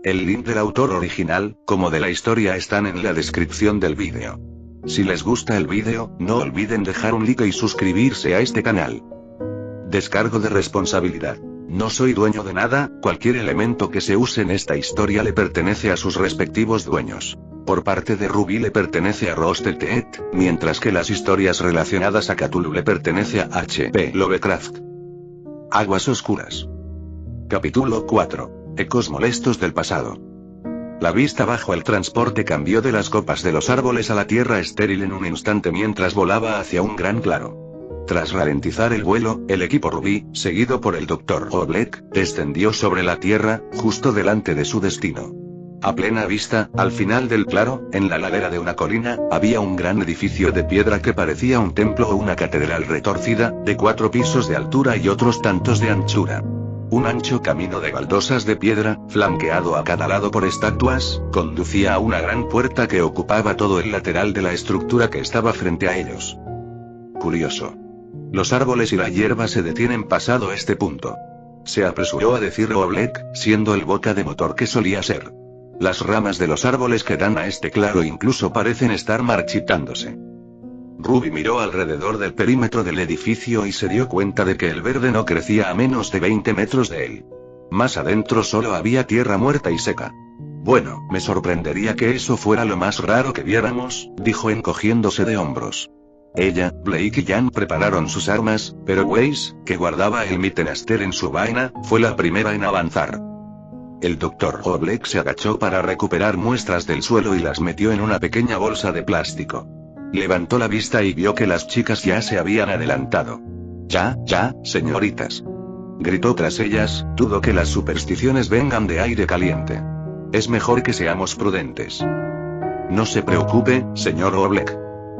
El link del autor original, como de la historia, están en la descripción del vídeo. Si les gusta el vídeo, no olviden dejar un like y suscribirse a este canal. Descargo de responsabilidad. No soy dueño de nada, cualquier elemento que se use en esta historia le pertenece a sus respectivos dueños. Por parte de Ruby le pertenece a Roasted Teeth, mientras que las historias relacionadas a Cthulhu le pertenece a H.P. Lovecraft. Aguas oscuras. Capítulo 4. Ecos molestos del pasado. La vista bajo el transporte cambió de las copas de los árboles a la tierra estéril en un instante mientras volaba hacia un gran claro. Tras ralentizar el vuelo, el equipo Ruby, seguido por el Dr. Oblek, descendió sobre la tierra, justo delante de su destino. A plena vista, al final del claro, en la ladera de una colina, había un gran edificio de piedra que parecía un templo o una catedral retorcida, de 4 pisos de altura y otros tantos de anchura. Un ancho camino de baldosas de piedra, flanqueado a cada lado por estatuas, conducía a una gran puerta que ocupaba todo el lateral de la estructura que estaba frente a ellos. Curioso. Los árboles y la hierba se detienen pasado este punto. Se apresuró a decir Oblek, siendo el boca de motor que solía ser. Las ramas de los árboles que dan a este claro incluso parecen estar marchitándose. Ruby miró alrededor del perímetro del edificio y se dio cuenta de que el verde no crecía a menos de 20 metros de él. Más adentro solo había tierra muerta y seca. Bueno, me sorprendería que eso fuera lo más raro que viéramos, dijo encogiéndose de hombros. Ella, Blake y Jan prepararon sus armas, pero Weiss, que guardaba el Mittenaster en su vaina, fue la primera en avanzar. El Dr. Oblek se agachó para recuperar muestras del suelo y las metió en una pequeña bolsa de plástico. Levantó la vista y vio que las chicas ya se habían adelantado. Ya, señoritas. Gritó tras ellas, dudo que las supersticiones vengan de aire caliente. Es mejor que seamos prudentes. No se preocupe, señor Oblek.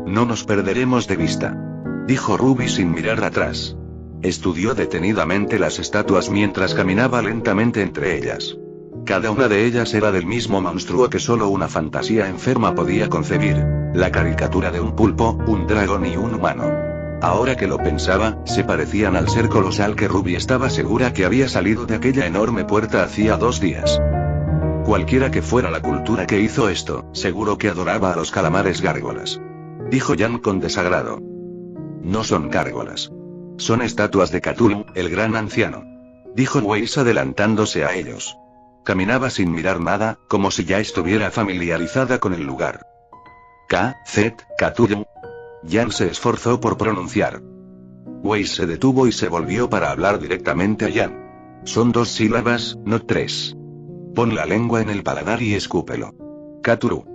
No nos perderemos de vista. Dijo Ruby sin mirar atrás. Estudió detenidamente las estatuas mientras caminaba lentamente entre ellas. Cada una de ellas era del mismo monstruo que solo una fantasía enferma podía concebir. La caricatura de un pulpo, un dragón y un humano. Ahora que lo pensaba, se parecían al ser colosal que Ruby estaba segura que había salido de aquella enorme puerta hacía 2 días. Cualquiera que fuera la cultura que hizo esto, seguro que adoraba a los calamares gárgolas. Dijo Jan con desagrado. No son gárgolas. Son estatuas de Cthulhu, el gran anciano. Dijo Weiss adelantándose a ellos. Caminaba sin mirar nada, como si ya estuviera familiarizada con el lugar. Cthulhu. Jan se esforzó por pronunciar. Weiss se detuvo y se volvió para hablar directamente a Jan. Son 2 sílabas, no 3. Pon la lengua en el paladar y escúpelo. Cthulhu.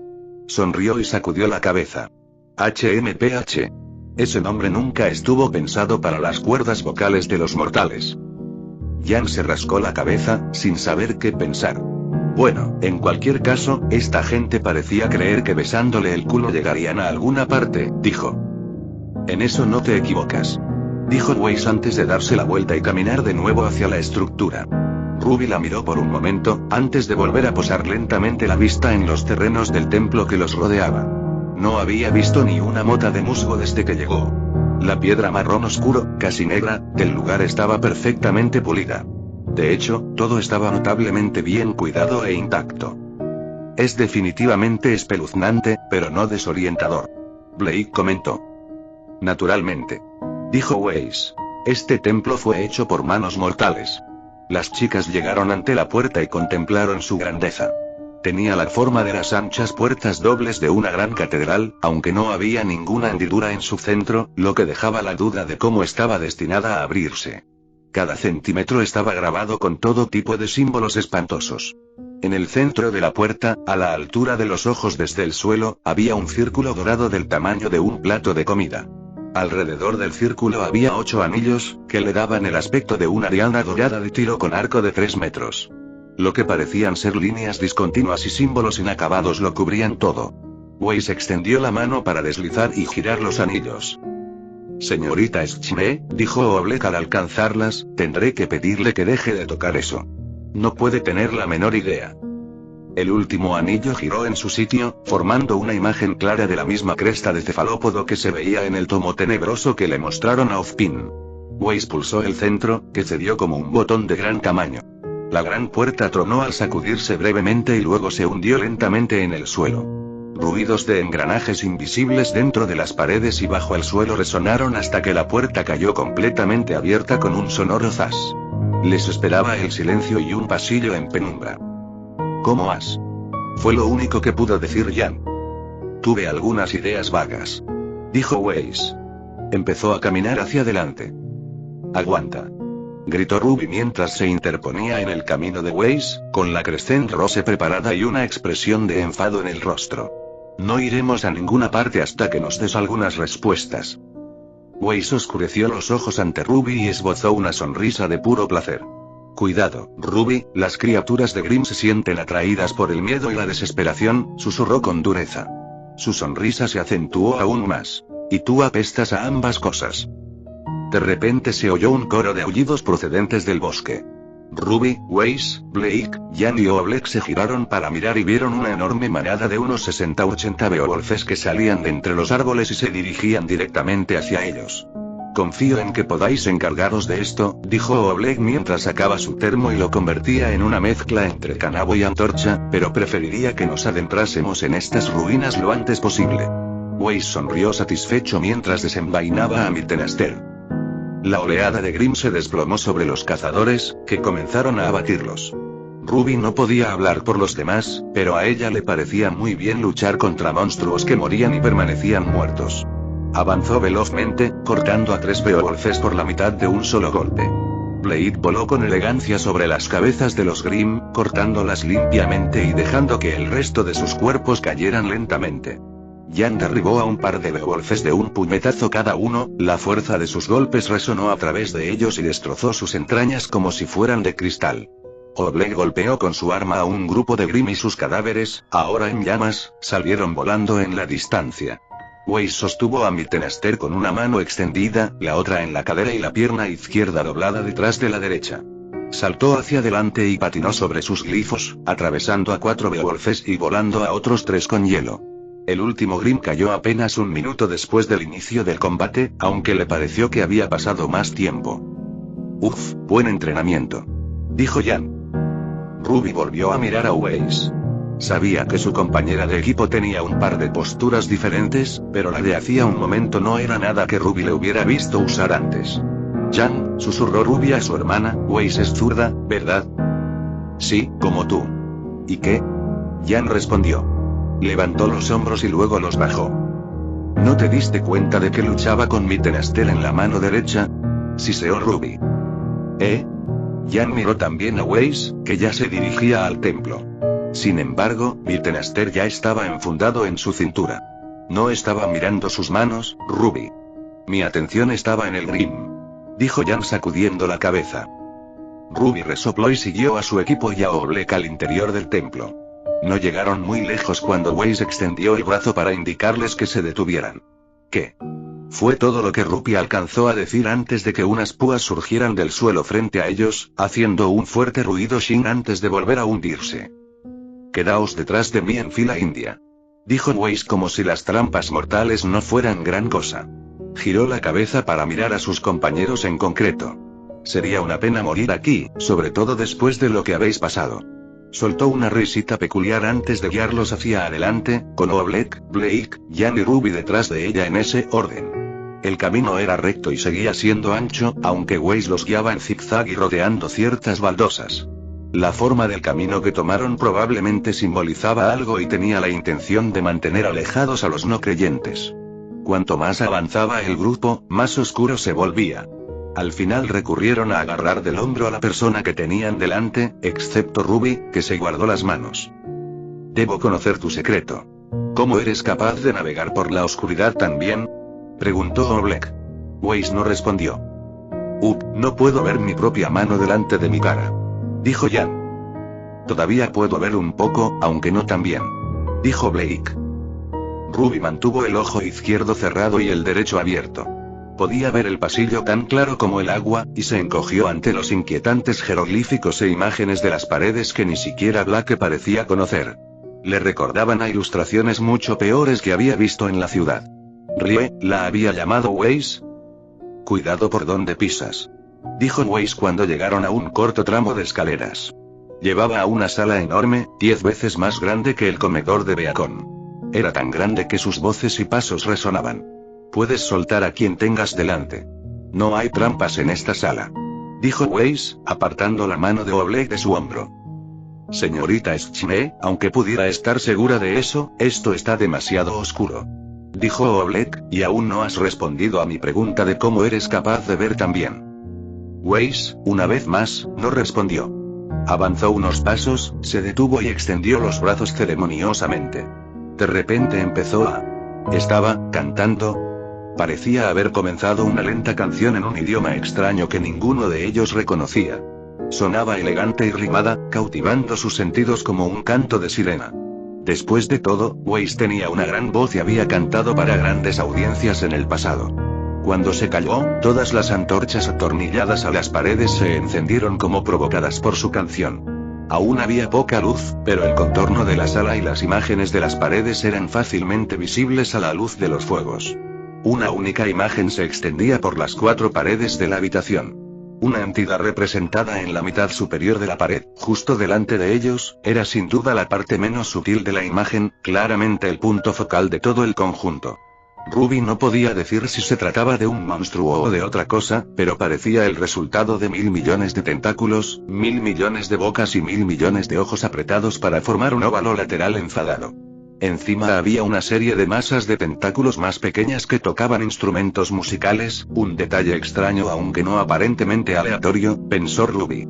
Sonrió y sacudió la cabeza. HMPH. Ese nombre nunca estuvo pensado para las cuerdas vocales de los mortales. Jan se rascó la cabeza, sin saber qué pensar. Bueno, en cualquier caso, esta gente parecía creer que besándole el culo llegarían a alguna parte, dijo. En eso no te equivocas. Dijo Weiss antes de darse la vuelta y caminar de nuevo hacia la estructura. Ruby la miró por un momento, antes de volver a posar lentamente la vista en los terrenos del templo que los rodeaba. No había visto ni una mota de musgo desde que llegó. La piedra marrón oscuro, casi negra, del lugar estaba perfectamente pulida. De hecho, todo estaba notablemente bien cuidado e intacto. Es definitivamente espeluznante, pero no desorientador. Blake comentó. Naturalmente. Dijo Weiss. Este templo fue hecho por manos mortales. Las chicas llegaron ante la puerta y contemplaron su grandeza. Tenía la forma de las anchas puertas dobles de una gran catedral, aunque no había ninguna hendidura en su centro, lo que dejaba la duda de cómo estaba destinada a abrirse. Cada centímetro estaba grabado con todo tipo de símbolos espantosos. En el centro de la puerta, a la altura de los ojos desde el suelo, había un círculo dorado del tamaño de un plato de comida. Alrededor del círculo había 8 anillos, que le daban el aspecto de una diana dorada de tiro con arco de 3 metros. Lo que parecían ser líneas discontinuas y símbolos inacabados lo cubrían todo. Weiss extendió la mano para deslizar y girar los anillos. Señorita Schme, dijo Oblek al alcanzarlas, tendré que pedirle que deje de tocar eso. No puede tener la menor idea. El último anillo giró en su sitio, formando una imagen clara de la misma cresta de cefalópodo que se veía en el tomo tenebroso que le mostraron a Ozpin. Weiss pulsó el centro, que cedió como un botón de gran tamaño. La gran puerta tronó al sacudirse brevemente y luego se hundió lentamente en el suelo. Ruidos de engranajes invisibles dentro de las paredes y bajo el suelo resonaron hasta que la puerta cayó completamente abierta con un sonoro zas. Les esperaba el silencio y un pasillo en penumbra. ¿Cómo has? Fue lo único que pudo decir Jan. Tuve algunas ideas vagas, dijo Weiss. Empezó a caminar hacia adelante. Aguanta, gritó Ruby mientras se interponía en el camino de Weiss, con la Crescent Rose preparada y una expresión de enfado en el rostro. No iremos a ninguna parte hasta que nos des algunas respuestas. Weiss oscureció los ojos ante Ruby y esbozó una sonrisa de puro placer. Cuidado, Ruby, las criaturas de Grimm se sienten atraídas por el miedo y la desesperación, susurró con dureza. Su sonrisa se acentuó aún más. Y tú apestas a ambas cosas. De repente se oyó un coro de aullidos procedentes del bosque. Ruby, Weiss, Blake, Jan y Oblek se giraron para mirar y vieron una enorme manada de unos 60-80 Beowulfes que salían de entre los árboles y se dirigían directamente hacia ellos. Confío en que podáis encargaros de esto, dijo Oblek mientras sacaba su termo y lo convertía en una mezcla entre canabo y antorcha, pero preferiría que nos adentrásemos en estas ruinas lo antes posible. Weiss sonrió satisfecho mientras desenvainaba a Mittenester. La oleada de Grimm se desplomó sobre los cazadores, que comenzaron a abatirlos. Ruby no podía hablar por los demás, pero a ella le parecía muy bien luchar contra monstruos que morían y permanecían muertos. Avanzó velozmente, cortando a 3 Beowulfes por la mitad de un solo golpe. Blade voló con elegancia sobre las cabezas de los Grimm, cortándolas limpiamente y dejando que el resto de sus cuerpos cayeran lentamente. Jan derribó a un par de Beowulfes de un puñetazo cada uno, la fuerza de sus golpes resonó a través de ellos y destrozó sus entrañas como si fueran de cristal. Oblek golpeó con su arma a un grupo de Grimm y sus cadáveres, ahora en llamas, salieron volando en la distancia. Weiss sostuvo a Mittenester con una mano extendida, la otra en la cadera y la pierna izquierda doblada detrás de la derecha. Saltó hacia adelante y patinó sobre sus glifos, atravesando a 4 Beowulfes y volando a otros 3 con hielo. El último Grimm cayó apenas un minuto después del inicio del combate, aunque le pareció que había pasado más tiempo. Uf, buen entrenamiento, dijo Jan. Ruby volvió a mirar a Weiss. Sabía que su compañera de equipo tenía un par de posturas diferentes, pero la de hacía un momento no era nada que Ruby le hubiera visto usar antes. Jan, susurró Ruby a su hermana, Weiss es zurda, ¿verdad? Sí, como tú. ¿Y qué? Jan respondió. Levantó los hombros y luego los bajó. ¿No te diste cuenta de que luchaba con Mittenester en la mano derecha? Siseó Ruby. Jan miró también a Weiss, que ya se dirigía al templo. Sin embargo, Mittenester ya estaba enfundado en su cintura. No estaba mirando sus manos, Ruby. Mi atención estaba en el Grimm, dijo Jan sacudiendo la cabeza. Ruby resopló y siguió a su equipo y a Oblek al interior del templo. No llegaron muy lejos cuando Weiss extendió el brazo para indicarles que se detuvieran. ¿Qué? Fue todo lo que Ruby alcanzó a decir antes de que unas púas surgieran del suelo frente a ellos, haciendo un fuerte ruido shin antes de volver a hundirse. Quedaos detrás de mí en fila india, dijo Weiss como si las trampas mortales no fueran gran cosa. Giró la cabeza para mirar a sus compañeros en concreto. Sería una pena morir aquí, sobre todo después de lo que habéis pasado. Soltó una risita peculiar antes de guiarlos hacia adelante, con Oblek, Blake, Jan y Ruby detrás de ella en ese orden. El camino era recto y seguía siendo ancho, aunque Weiss los guiaba en zigzag y rodeando ciertas baldosas. La forma del camino que tomaron probablemente simbolizaba algo y tenía la intención de mantener alejados a los no creyentes. Cuanto más avanzaba el grupo, más oscuro se volvía. Al final recurrieron a agarrar del hombro a la persona que tenían delante, excepto Ruby, que se guardó las manos. Debo conocer tu secreto. ¿Cómo eres capaz de navegar por la oscuridad tan bien? Preguntó Oblek. Weiss no respondió. No puedo ver mi propia mano delante de mi cara, dijo Jan. Todavía puedo ver un poco, aunque no tan bien, dijo Blake. Ruby mantuvo el ojo izquierdo cerrado y el derecho abierto. Podía ver el pasillo tan claro como el agua, y se encogió ante los inquietantes jeroglíficos e imágenes de las paredes que ni siquiera Blake parecía conocer. Le recordaban a ilustraciones mucho peores que había visto en la ciudad. ¿Rie, la había llamado Weiss? Cuidado por donde pisas, dijo Weiss cuando llegaron a un corto tramo de escaleras. Llevaba a una sala enorme, 10 veces más grande que el comedor de Beacon. Era tan grande que sus voces y pasos resonaban. Puedes soltar a quien tengas delante. No hay trampas en esta sala, dijo Weiss, apartando la mano de Oleg de su hombro. Señorita Schme, aunque pudiera estar segura de eso, esto está demasiado oscuro, dijo Oleg, y aún no has respondido a mi pregunta de cómo eres capaz de ver tan bien. Weiss, una vez más, no respondió. Avanzó unos pasos, se detuvo y extendió los brazos ceremoniosamente. De repente empezó a... Estaba cantando. Parecía haber comenzado una lenta canción en un idioma extraño que ninguno de ellos reconocía. Sonaba elegante y rimada, cautivando sus sentidos como un canto de sirena. Después de todo, Weiss tenía una gran voz y había cantado para grandes audiencias en el pasado. Cuando se calló, todas las antorchas atornilladas a las paredes se encendieron como provocadas por su canción. Aún había poca luz, pero el contorno de la sala y las imágenes de las paredes eran fácilmente visibles a la luz de los fuegos. Una única imagen se extendía por las 4 paredes de la habitación. Una entidad representada en la mitad superior de la pared, justo delante de ellos, era sin duda la parte menos sutil de la imagen, claramente el punto focal de todo el conjunto. Ruby no podía decir si se trataba de un monstruo o de otra cosa, pero parecía el resultado de 1000 millones de tentáculos, 1000 millones de bocas y 1000 millones de ojos apretados para formar un óvalo lateral enfadado. Encima había una serie de masas de tentáculos más pequeñas que tocaban instrumentos musicales, un detalle extraño aunque no aparentemente aleatorio, pensó Ruby.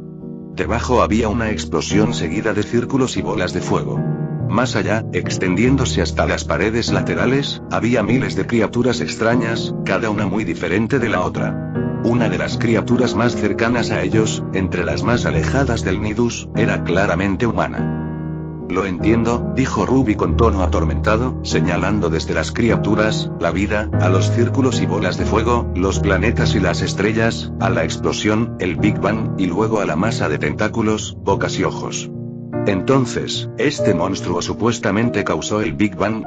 Debajo había una explosión seguida de círculos y bolas de fuego. Más allá, extendiéndose hasta las paredes laterales, había miles de criaturas extrañas, cada una muy diferente de la otra. Una de las criaturas más cercanas a ellos, entre las más alejadas del Nidus, era claramente humana. Lo entiendo, dijo Ruby con tono atormentado, señalando desde las criaturas, la vida, a los círculos y bolas de fuego, los planetas y las estrellas, a la explosión, el Big Bang, y luego a la masa de tentáculos, bocas y ojos. Entonces, ¿este monstruo supuestamente causó el Big Bang?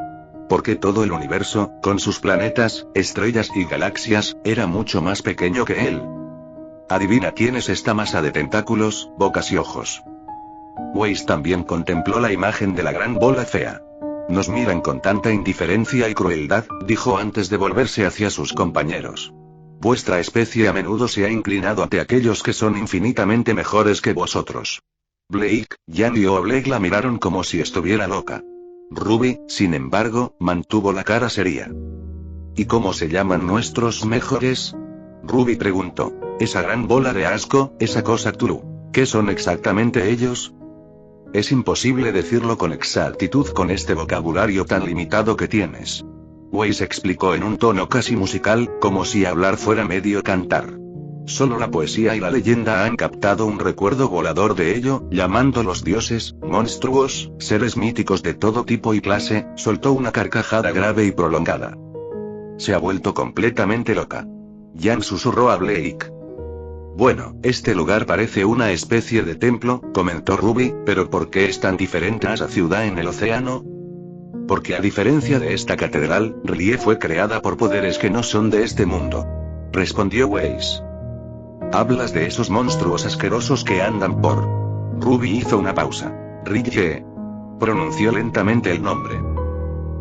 Porque todo el universo, con sus planetas, estrellas y galaxias, era mucho más pequeño que él. Adivina quién es esta masa de tentáculos, bocas y ojos. Weiss también contempló la imagen de la gran bola fea. Nos miran con tanta indiferencia y crueldad, dijo antes de volverse hacia sus compañeros. Vuestra especie a menudo se ha inclinado ante aquellos que son infinitamente mejores que vosotros. Blake, Jan y Oleg la miraron como si estuviera loca. Ruby, sin embargo, mantuvo la cara seria. ¿Y cómo se llaman nuestros mejores? Ruby preguntó. Esa gran bola de asco, esa cosa Tulu. ¿Qué son exactamente ellos? Es imposible decirlo con exactitud con este vocabulario tan limitado que tienes. Weiss explicó en un tono casi musical, como si hablar fuera medio cantar. Solo la poesía y la leyenda han captado un recuerdo volador de ello, llamándolos dioses, monstruos, seres míticos de todo tipo y clase. Soltó una carcajada grave y prolongada. Se ha vuelto completamente loca. Jan susurró a Blake. Bueno, este lugar parece una especie de templo, comentó Ruby, pero ¿por qué es tan diferente a esa ciudad en el océano? Porque a diferencia de esta catedral, Rie fue creada por poderes que no son de este mundo, respondió Weiss. Hablas de esos monstruos asquerosos que andan por... Ruby hizo una pausa. Rie. Pronunció lentamente el nombre.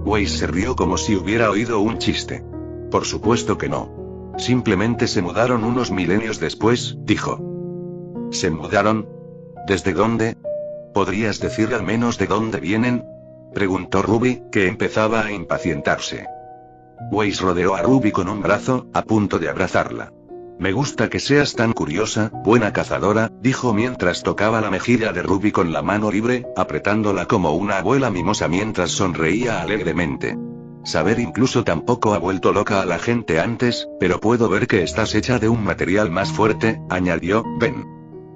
Weiss se rió como si hubiera oído un chiste. Por supuesto que no. Simplemente se mudaron unos milenios después, dijo. ¿Se mudaron? ¿Desde dónde? ¿Podrías decir al menos de dónde vienen? Preguntó Ruby, que empezaba a impacientarse. Weiss rodeó a Ruby con un brazo, a punto de abrazarla. Me gusta que seas tan curiosa, buena cazadora, dijo mientras tocaba la mejilla de Ruby con la mano libre, apretándola como una abuela mimosa mientras sonreía alegremente. Saber incluso tampoco ha vuelto loca a la gente antes, pero puedo ver que estás hecha de un material más fuerte, añadió, ven.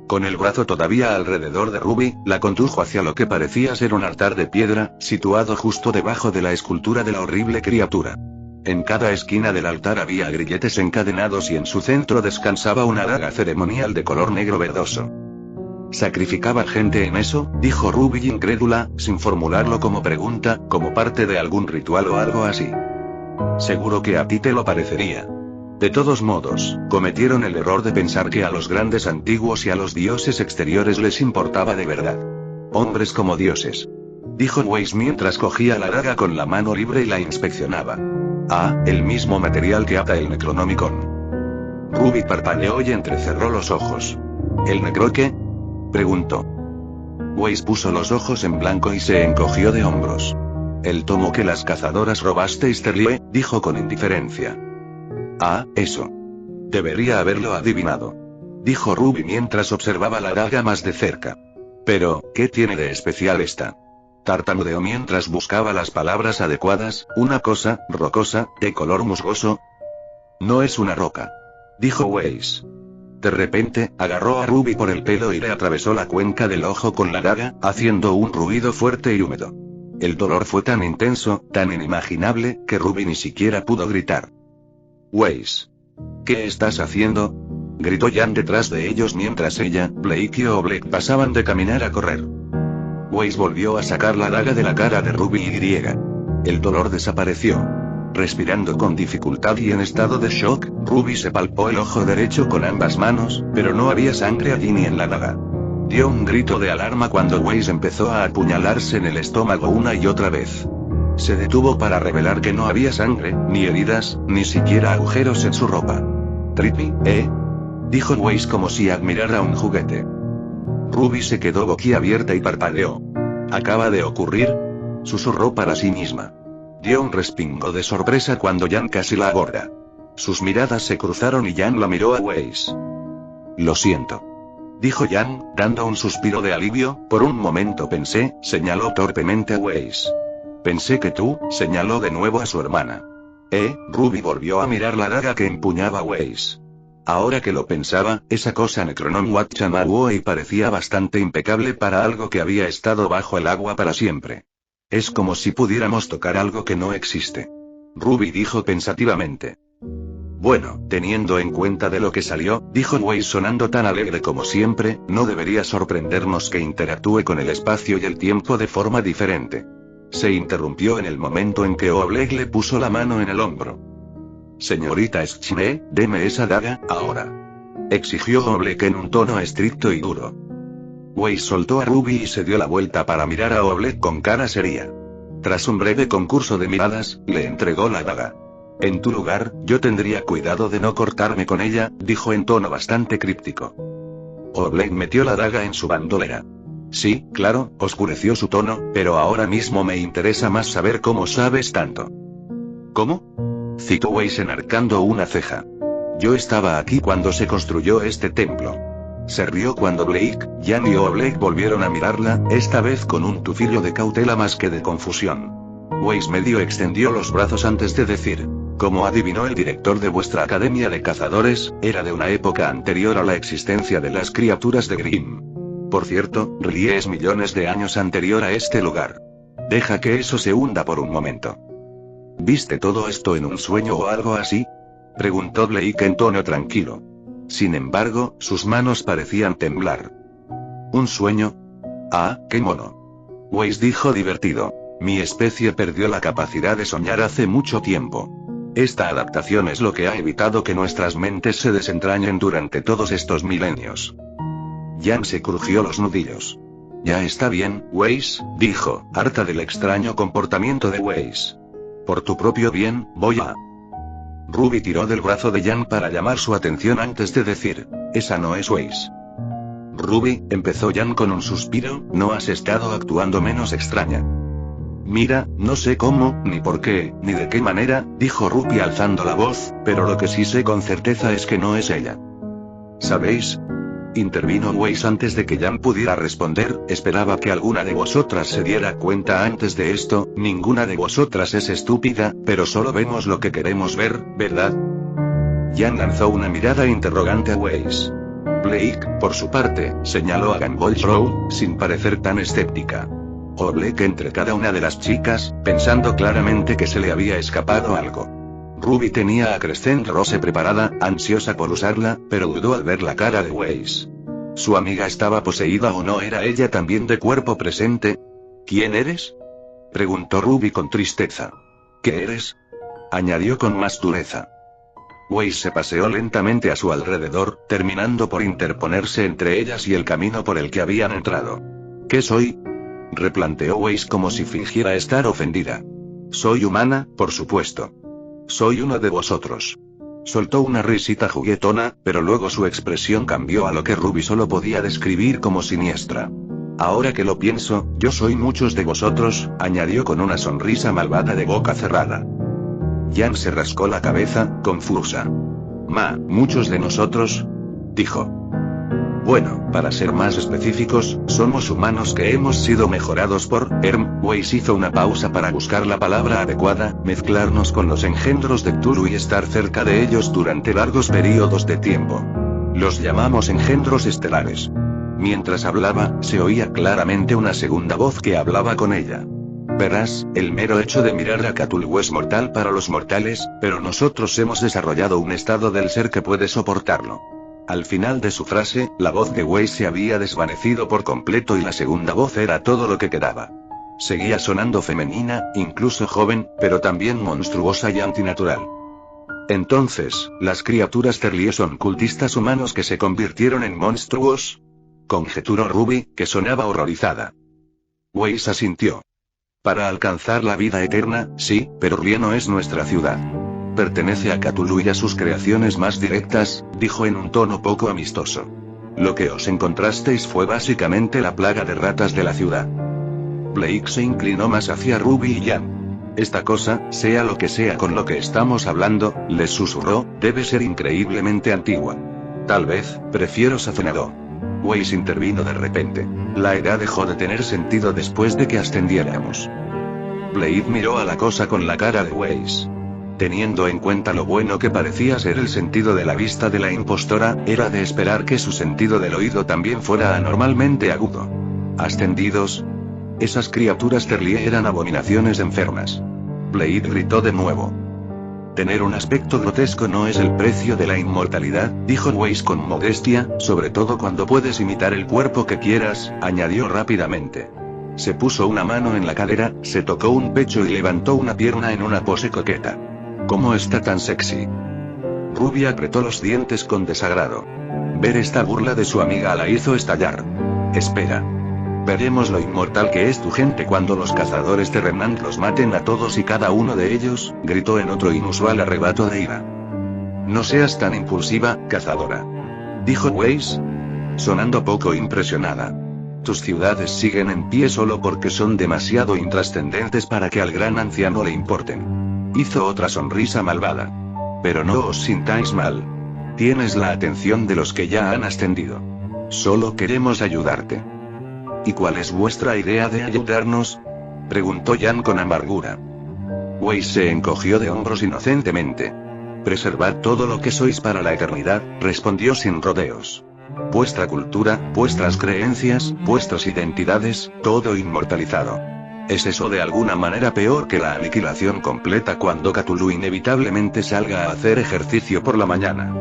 Con el brazo todavía alrededor de Ruby, la condujo hacia lo que parecía ser un altar de piedra, situado justo debajo de la escultura de la horrible criatura. En cada esquina del altar había grilletes encadenados y en su centro descansaba una daga ceremonial de color negro verdoso. ¿Sacrificaban gente en eso?, dijo Ruby incrédula, sin formularlo como pregunta, como parte de algún ritual o algo así. Seguro que a ti te lo parecería. De todos modos, cometieron el error de pensar que a los grandes antiguos y a los dioses exteriores les importaba de verdad. Hombres como dioses, dijo Weiss mientras cogía la daga con la mano libre y la inspeccionaba. Ah, el mismo material que ata el Necronomicon. Ruby parpadeó y entrecerró los ojos. ¿El necro qué?, preguntó. Weiss puso los ojos en blanco y se encogió de hombros. El tomo que las cazadoras robasteis, Terlie, dijo con indiferencia. Ah, eso. Debería haberlo adivinado, dijo Ruby mientras observaba la daga más de cerca. Pero, ¿qué tiene de especial esta? Tartamudeó mientras buscaba las palabras adecuadas. Una cosa, rocosa, de color musgoso. No es una roca, dijo Weiss. De repente, agarró a Ruby por el pelo y le atravesó la cuenca del ojo con la daga, haciendo un ruido fuerte y húmedo. El dolor fue tan intenso, tan inimaginable, que Ruby ni siquiera pudo gritar. Weiss. ¿Qué estás haciendo?, gritó Jan detrás de ellos mientras ella, Blake y Oblek pasaban de caminar a correr. Weiss volvió a sacar la daga de la cara de Ruby y el dolor desapareció. Respirando con dificultad y en estado de shock, Ruby se palpó el ojo derecho con ambas manos, pero no había sangre allí ni en la daga. Dio un grito de alarma cuando Weiss empezó a apuñalarse en el estómago una y otra vez. Se detuvo para revelar que no había sangre, ni heridas, ni siquiera agujeros en su ropa. «Trippy, dijo Weiss como si admirara un juguete. Ruby se quedó boquiabierta y parpadeó. «¿Acaba de ocurrir?», susurró para sí misma. Dio un respingo de sorpresa cuando Jan casi la aborda. Sus miradas se cruzaron y Jan la miró a Weiss. «Lo siento», dijo Jan, dando un suspiro de alivio. «Por un momento pensé», señaló torpemente a Weiss. «Pensé que tú», señaló de nuevo a su hermana. Ruby volvió a mirar la daga que empuñaba Weiss. Ahora que lo pensaba, esa cosa Necronom Wat Chamaruoi parecía bastante impecable para algo que había estado bajo el agua para siempre. Es como si pudiéramos tocar algo que no existe. Ruby dijo pensativamente. Bueno, teniendo en cuenta de lo que salió, dijo Weiss sonando tan alegre como siempre, no debería sorprendernos que interactúe con el espacio y el tiempo de forma diferente. Se interrumpió en el momento en que Oblek le puso la mano en el hombro. «Señorita Schne, deme esa daga, ahora», exigió Oblek en un tono estricto y duro. Weiss soltó a Ruby y se dio la vuelta para mirar a Oblek con cara seria. Tras un breve concurso de miradas, le entregó la daga. «En tu lugar, yo tendría cuidado de no cortarme con ella», dijo en tono bastante críptico. Oblek metió la daga en su bandolera. «Sí, claro», oscureció su tono, «pero ahora mismo me interesa más saber cómo sabes tanto». «¿Cómo?», citó Weiss enarcando una ceja. «Yo estaba aquí cuando se construyó este templo». Se rió cuando Blake, Jan y Oblek volvieron a mirarla, esta vez con un tufillo de cautela más que de confusión. Weiss medio extendió los brazos antes de decir. «Como adivinó el director de vuestra academia de cazadores, era de una época anterior a la existencia de las criaturas de Grimm. Por cierto, R'lyeh es millones de años anterior a este lugar. Deja que eso se hunda por un momento». «¿Viste todo esto en un sueño o algo así?», preguntó Blake en tono tranquilo. Sin embargo, sus manos parecían temblar. «¿Un sueño? Ah, qué mono», Weiss dijo divertido. «Mi especie perdió la capacidad de soñar hace mucho tiempo. Esta adaptación es lo que ha evitado que nuestras mentes se desentrañen durante todos estos milenios». Jan se crujió los nudillos. «Ya está bien, Weiss», dijo, harta del extraño comportamiento de Weiss. «Por tu propio bien, voy a...» Ruby tiró del brazo de Jan para llamar su atención antes de decir. «Esa no es Weiss». «Ruby», empezó Jan con un suspiro, «no has estado actuando menos extraña». «Mira, no sé cómo, ni por qué, ni de qué manera», dijo Ruby alzando la voz, «pero lo que sí sé con certeza es que no es ella». «¿Sabéis?», intervino Weiss antes de que Jan pudiera responder. «Esperaba que alguna de vosotras se diera cuenta antes de esto. Ninguna de vosotras es estúpida, pero solo vemos lo que queremos ver, ¿verdad?». Jan lanzó una mirada interrogante a Weiss. Blake, por su parte, señaló a Gamble Row, sin parecer tan escéptica. Oblek entre cada una de las chicas, pensando claramente que se le había escapado algo. Ruby tenía a Crescent Rose preparada, ansiosa por usarla, pero dudó al ver la cara de Weiss. ¿Su amiga estaba poseída o no era ella también de cuerpo presente? «¿Quién eres?», preguntó Ruby con tristeza. «¿Qué eres?», añadió con más dureza. Weiss se paseó lentamente a su alrededor, terminando por interponerse entre ellas y el camino por el que habían entrado. ¿Qué soy? Replanteó Weiss como si fingiera estar ofendida. Soy humana, por supuesto. Soy uno de vosotros. Soltó una risita juguetona, pero luego su expresión cambió a lo que Ruby solo podía describir como siniestra. Ahora que lo pienso, yo soy muchos de vosotros, añadió con una sonrisa malvada de boca cerrada. Jan se rascó la cabeza, confusa. ¿Muchos de nosotros? Dijo. Bueno, para ser más específicos, somos humanos que hemos sido mejorados por Weiss hizo una pausa para buscar la palabra adecuada, mezclarnos con los engendros de Cthulhu y estar cerca de ellos durante largos periodos de tiempo. Los llamamos engendros estelares. Mientras hablaba, se oía claramente una segunda voz que hablaba con ella. Verás, el mero hecho de mirar a Cthulhu es mortal para los mortales, pero nosotros hemos desarrollado un estado del ser que puede soportarlo. Al final de su frase, la voz de Weiss se había desvanecido por completo y la segunda voz era todo lo que quedaba. Seguía sonando femenina, incluso joven, pero también monstruosa y antinatural. Entonces, ¿las criaturas Terlie son cultistas humanos que se convirtieron en monstruos? Conjeturó Ruby, que sonaba horrorizada. Weiss asintió. Para alcanzar la vida eterna, sí, pero Rie no es nuestra ciudad. Pertenece a Cthulhu y a sus creaciones más directas, dijo en un tono poco amistoso. Lo que os encontrasteis fue básicamente la plaga de ratas de la ciudad. Blake se inclinó más hacia Ruby y Jan. Esta cosa, sea lo que sea con lo que estamos hablando, les susurró, debe ser increíblemente antigua. Tal vez, prefiero Safenado. Weiss intervino de repente. La edad dejó de tener sentido después de que ascendiéramos. Blade miró a la cosa con la cara de Weiss. Teniendo en cuenta lo bueno que parecía ser el sentido de la vista de la impostora, era de esperar que su sentido del oído también fuera anormalmente agudo. ¿Ascendidos? Esas criaturas Terlie eran abominaciones enfermas. Blade gritó de nuevo. Tener un aspecto grotesco no es el precio de la inmortalidad, dijo Weiss con modestia, sobre todo cuando puedes imitar el cuerpo que quieras, añadió rápidamente. Se puso una mano en la cadera, se tocó un pecho y levantó una pierna en una pose coqueta. ¿Cómo está tan sexy? Ruby apretó los dientes con desagrado. Ver esta burla de su amiga la hizo estallar. Espera. Veremos lo inmortal que es tu gente cuando los cazadores de Remnant los maten a todos y cada uno de ellos, gritó en otro inusual arrebato de ira. No seas tan impulsiva, cazadora. Dijo Weiss, sonando poco impresionada. Tus ciudades siguen en pie solo porque son demasiado intrascendentes para que al gran anciano le importen. Hizo otra sonrisa malvada. Pero no os sintáis mal. Tienes la atención de los que ya han ascendido. Solo queremos ayudarte. ¿Y cuál es vuestra idea de ayudarnos? Preguntó Jan con amargura. Weiss se encogió de hombros inocentemente. Preservad todo lo que sois para la eternidad, respondió sin rodeos. Vuestra cultura, vuestras creencias, vuestras identidades, todo inmortalizado. ¿Es eso de alguna manera peor que la aniquilación completa cuando Cthulhu inevitablemente salga a hacer ejercicio por la mañana?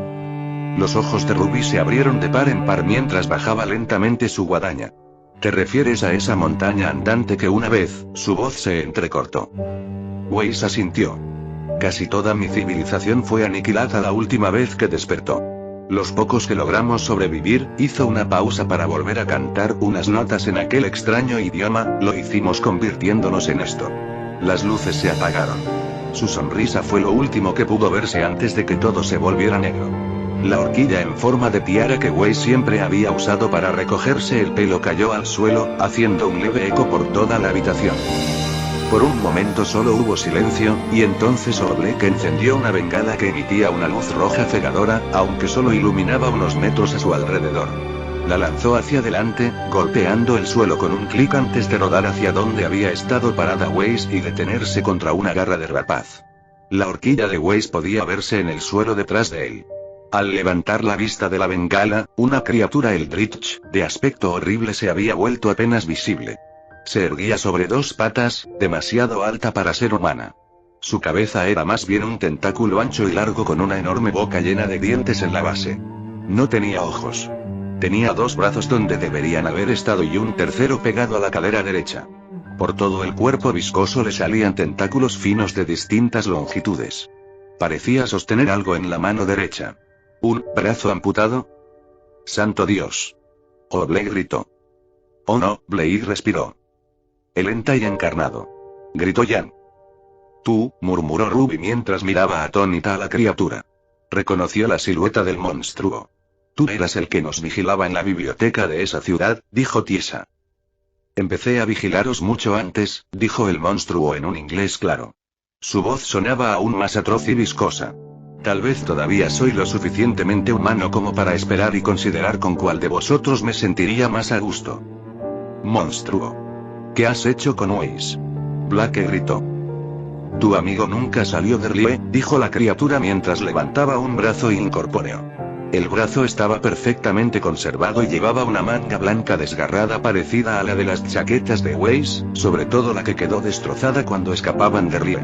Los ojos de Ruby se abrieron de par en par mientras bajaba lentamente su guadaña. ¿Te refieres a esa montaña andante que una vez? Su voz se entrecortó. Weiss asintió. Casi toda mi civilización fue aniquilada la última vez que despertó. Los pocos que logramos sobrevivir, hizo una pausa para volver a cantar unas notas en aquel extraño idioma, lo hicimos convirtiéndonos en esto. Las luces se apagaron. Su sonrisa fue lo último que pudo verse antes de que todo se volviera negro. La horquilla en forma de tiara que Weiss siempre había usado para recogerse el pelo cayó al suelo, haciendo un leve eco por toda la habitación. Por un momento solo hubo silencio, y entonces Orblake encendió una bengala que emitía una luz roja cegadora, aunque solo iluminaba unos metros a su alrededor. La lanzó hacia adelante, golpeando el suelo con un clic antes de rodar hacia donde había estado parada Weiss y detenerse contra una garra de rapaz. La horquilla de Weiss podía verse en el suelo detrás de él. Al levantar la vista de la bengala, una criatura eldritch, de aspecto horrible se había vuelto apenas visible. Se erguía sobre dos patas, demasiado alta para ser humana. Su cabeza era más bien un tentáculo ancho y largo con una enorme boca llena de dientes en la base. No tenía ojos. Tenía dos brazos donde deberían haber estado y un tercero pegado a la cadera derecha. Por todo el cuerpo viscoso le salían tentáculos finos de distintas longitudes. Parecía sostener algo en la mano derecha. ¿Un brazo amputado? ¡Santo Dios! Blake gritó. Oh no, Blake respiró. El Hentai encarnado. Gritó Jan. Tú, murmuró Ruby mientras miraba atónita a la criatura. Reconoció la silueta del monstruo. Tú eras el que nos vigilaba en la biblioteca de esa ciudad, dijo Tiesa. Empecé a vigilaros mucho antes, dijo el monstruo en un inglés claro. Su voz sonaba aún más atroz y viscosa. Tal vez todavía soy lo suficientemente humano como para esperar y considerar con cuál de vosotros me sentiría más a gusto. Monstruo. ¿Qué has hecho con Weiss? Blake gritó. Tu amigo nunca salió de Rie, dijo la criatura mientras levantaba un brazo incorpóreo. El brazo estaba perfectamente conservado y llevaba una manga blanca desgarrada parecida a la de las chaquetas de Weiss, sobre todo la que quedó destrozada cuando escapaban de Rie.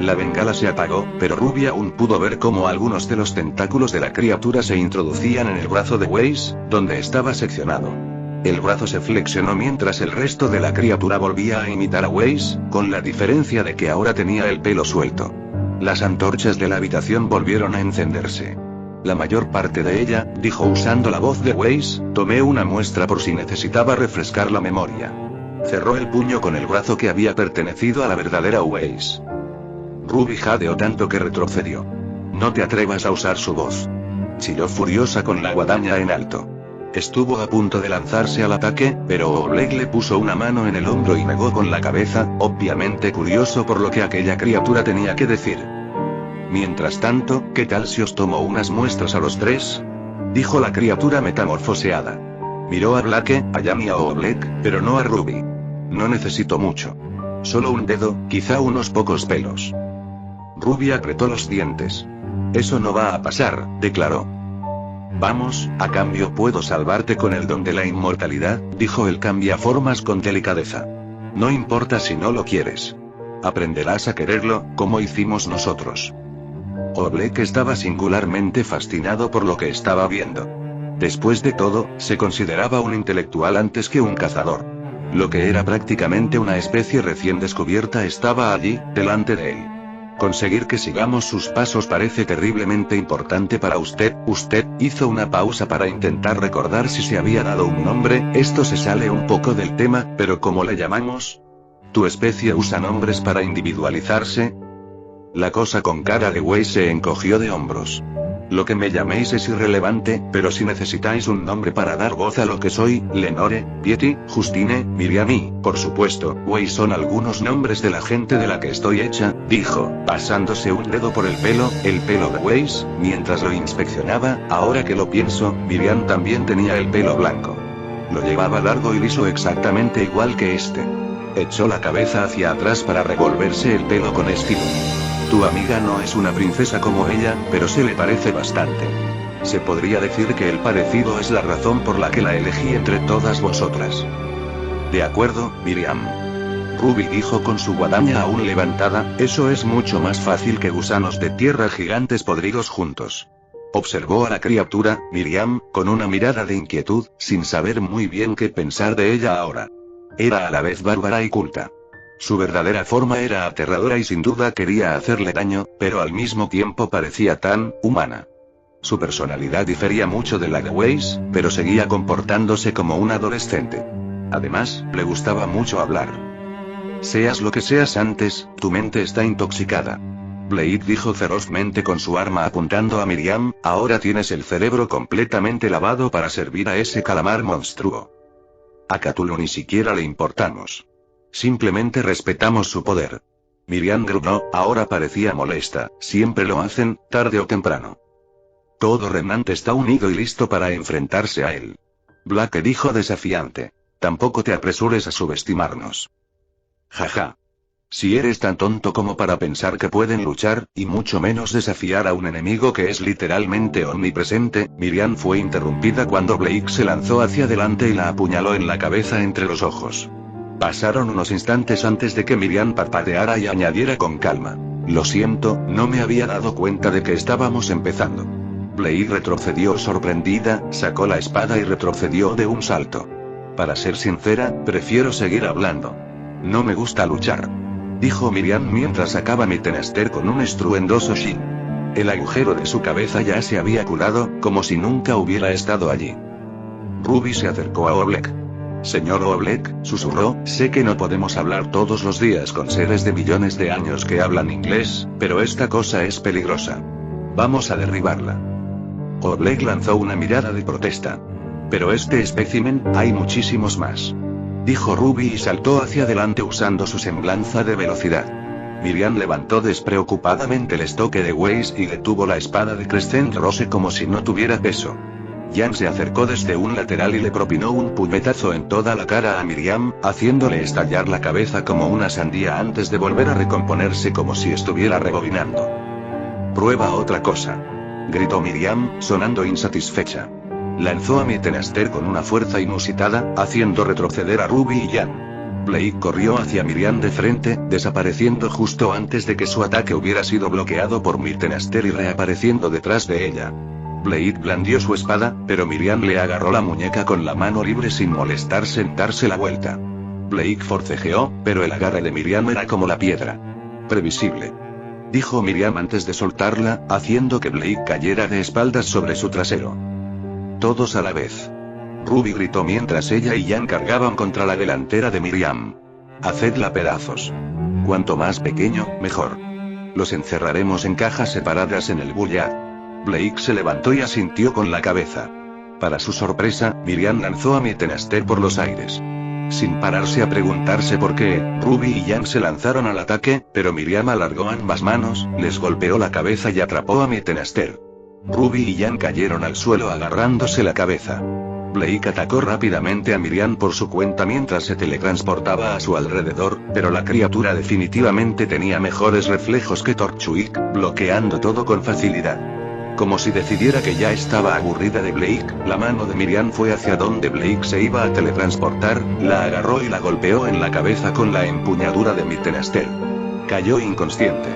La bengala se apagó, pero Ruby aún pudo ver cómo algunos de los tentáculos de la criatura se introducían en el brazo de Weiss, donde estaba seccionado. El brazo se flexionó mientras el resto de la criatura volvía a imitar a Weiss, con la diferencia de que ahora tenía el pelo suelto. Las antorchas de la habitación volvieron a encenderse. La mayor parte de ella, dijo usando la voz de Weiss, tomé una muestra por si necesitaba refrescar la memoria. Cerró el puño con el brazo que había pertenecido a la verdadera Weiss. Ruby jadeó tanto que retrocedió. No te atrevas a usar su voz. Chilló furiosa con la guadaña en alto. Estuvo a punto de lanzarse al ataque, pero Blake le puso una mano en el hombro y negó con la cabeza, obviamente curioso por lo que aquella criatura tenía que decir. Mientras tanto, ¿qué tal si os tomo unas muestras a los tres? Dijo la criatura metamorfoseada. Miró a Blake, a Jan y a Blake, pero no a Ruby. No necesito mucho. Solo un dedo, quizá unos pocos pelos. Ruby apretó los dientes. Eso no va a pasar, declaró. Vamos, a cambio puedo salvarte con el don de la inmortalidad, dijo el cambiaformas con delicadeza. No importa si no lo quieres. Aprenderás a quererlo, como hicimos nosotros. Blake estaba singularmente fascinado por lo que estaba viendo. Después de todo, se consideraba un intelectual antes que un cazador. Lo que era prácticamente una especie recién descubierta estaba allí, delante de él. Conseguir que sigamos sus pasos parece terriblemente importante para usted. Usted hizo una pausa para intentar recordar si se había dado un nombre. Esto se sale un poco del tema, pero ¿cómo le llamamos? ¿Tu especie usa nombres para individualizarse? La cosa con cara de Weiss se encogió de hombros. Lo que me llaméis es irrelevante, pero si necesitáis un nombre para dar voz a lo que soy, Lenore, Piety, Justine, Miriam y, por supuesto, Weiss son algunos nombres de la gente de la que estoy hecha, dijo, pasándose un dedo por el pelo de Weiss, mientras lo inspeccionaba. Ahora que lo pienso, Miriam también tenía el pelo blanco. Lo llevaba largo y liso exactamente igual que este. Echó la cabeza hacia atrás para revolverse el pelo con estilo. Tu amiga no es una princesa como ella, pero se le parece bastante. Se podría decir que el parecido es la razón por la que la elegí entre todas vosotras. De acuerdo, Miriam. Ruby dijo con su guadaña aún levantada, eso es mucho más fácil que gusanos de tierra gigantes podridos juntos. Observó a la criatura, Miriam, con una mirada de inquietud, sin saber muy bien qué pensar de ella ahora. Era a la vez bárbara y culta. Su verdadera forma era aterradora y sin duda quería hacerle daño, pero al mismo tiempo parecía tan humana. Su personalidad difería mucho de la de Weiss, pero seguía comportándose como un adolescente. Además, le gustaba mucho hablar. Seas lo que seas antes, tu mente está intoxicada. Blake dijo ferozmente con su arma apuntando a Miriam, ahora tienes el cerebro completamente lavado para servir a ese calamar monstruo. A Cthulhu ni siquiera le importamos. Simplemente respetamos su poder. Miriam gruñó, ahora parecía molesta, siempre lo hacen, tarde o temprano. Todo Remnant está unido y listo para enfrentarse a él. Blake dijo desafiante. Tampoco te apresures a subestimarnos. Jaja. Si eres tan tonto como para pensar que pueden luchar, y mucho menos desafiar a un enemigo que es literalmente omnipresente, Miriam fue interrumpida cuando Blake se lanzó hacia adelante y la apuñaló en la cabeza entre los ojos. Pasaron unos instantes antes de que Miriam parpadeara y añadiera con calma. Lo siento, no me había dado cuenta de que estábamos empezando. Blake retrocedió sorprendida, sacó la espada y retrocedió de un salto. Para ser sincera, prefiero seguir hablando. No me gusta luchar. Dijo Miriam mientras sacaba mi tenester con un estruendoso shin. El agujero de su cabeza ya se había curado, como si nunca hubiera estado allí. Ruby se acercó a Oblek. Señor Oblek, susurró, sé que no podemos hablar todos los días con seres de millones de años que hablan inglés, pero esta cosa es peligrosa. Vamos a derribarla. Oblek lanzó una mirada de protesta. Pero este espécimen, hay muchísimos más. Dijo Ruby y saltó hacia adelante usando su semblanza de velocidad. Miriam levantó despreocupadamente el estoque de Weiss y detuvo la espada de Crescent Rose como si no tuviera peso. Jan se acercó desde un lateral y le propinó un puñetazo en toda la cara a Miriam, haciéndole estallar la cabeza como una sandía antes de volver a recomponerse como si estuviera rebobinando. «Prueba otra cosa», gritó Miriam, sonando insatisfecha. Lanzó a Mittenster con una fuerza inusitada, haciendo retroceder a Ruby y Jan. Blake corrió hacia Miriam de frente, desapareciendo justo antes de que su ataque hubiera sido bloqueado por Mittenster y reapareciendo detrás de ella. Blade blandió su espada, pero Miriam le agarró la muñeca con la mano libre sin molestarse en darse la vuelta. Blake forcejeó, pero el agarre de Miriam era como la piedra. Previsible. Dijo Miriam antes de soltarla, haciendo que Blake cayera de espaldas sobre su trasero. Todos a la vez. Ruby gritó mientras ella y Jan cargaban contra la delantera de Miriam. Hacedla pedazos. Cuanto más pequeño, mejor. Los encerraremos en cajas separadas en el Bullard. Blake se levantó y asintió con la cabeza. Para su sorpresa, Miriam lanzó a Mittenster por los aires. Sin pararse a preguntarse por qué, Ruby y Jan se lanzaron al ataque, pero Miriam alargó ambas manos, les golpeó la cabeza y atrapó a Mittenster. Ruby y Jan cayeron al suelo agarrándose la cabeza. Blake atacó rápidamente a Miriam por su cuenta mientras se teletransportaba a su alrededor, pero la criatura definitivamente tenía mejores reflejos que Torchwick, bloqueando todo con facilidad. Como si decidiera que ya estaba aburrida de Blake, la mano de Miriam fue hacia donde Blake se iba a teletransportar, la agarró y la golpeó en la cabeza con la empuñadura de Mittenster. Cayó inconsciente.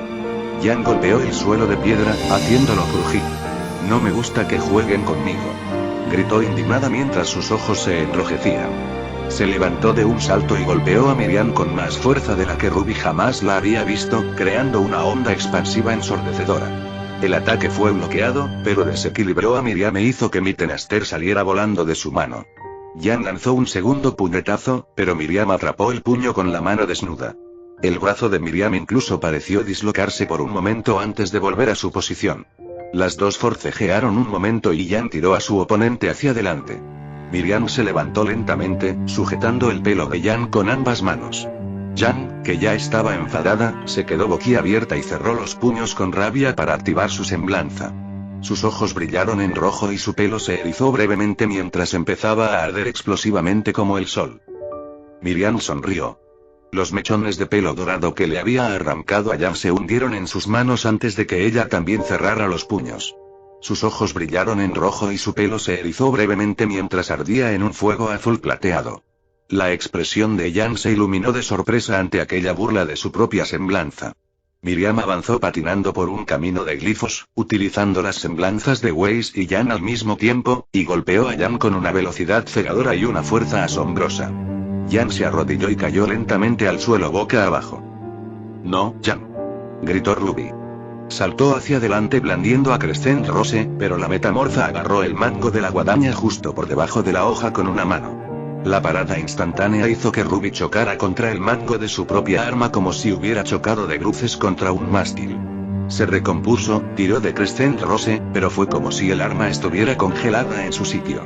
Jan golpeó el suelo de piedra, haciéndolo crujir. No me gusta que jueguen conmigo. Gritó indignada mientras sus ojos se enrojecían. Se levantó de un salto y golpeó a Miriam con más fuerza de la que Ruby jamás la había visto, creando una onda expansiva ensordecedora. El ataque fue bloqueado, pero desequilibró a Miriam e hizo que Mittenster saliera volando de su mano. Jan lanzó un segundo puñetazo, pero Miriam atrapó el puño con la mano desnuda. El brazo de Miriam incluso pareció dislocarse por un momento antes de volver a su posición. Las dos forcejearon un momento y Jan tiró a su oponente hacia adelante. Miriam se levantó lentamente, sujetando el pelo de Jan con ambas manos. Jan, que ya estaba enfadada, se quedó boquiabierta y cerró los puños con rabia para activar su semblanza. Sus ojos brillaron en rojo y su pelo se erizó brevemente mientras empezaba a arder explosivamente como el sol. Miriam sonrió. Los mechones de pelo dorado que le había arrancado a Jan se hundieron en sus manos antes de que ella también cerrara los puños. Sus ojos brillaron en rojo y su pelo se erizó brevemente mientras ardía en un fuego azul plateado. La expresión de Jan se iluminó de sorpresa ante aquella burla de su propia semblanza. Miriam avanzó patinando por un camino de glifos, utilizando las semblanzas de Weiss y Jan al mismo tiempo, y golpeó a Jan con una velocidad cegadora y una fuerza asombrosa. Jan se arrodilló y cayó lentamente al suelo boca abajo. «No, Jan», gritó Ruby. Saltó hacia adelante blandiendo a Crescent Rose, pero la metamorfa agarró el mango de la guadaña justo por debajo de la hoja con una mano. La parada instantánea hizo que Ruby chocara contra el mango de su propia arma como si hubiera chocado de bruces contra un mástil. Se recompuso, tiró de Crescent Rose, pero fue como si el arma estuviera congelada en su sitio.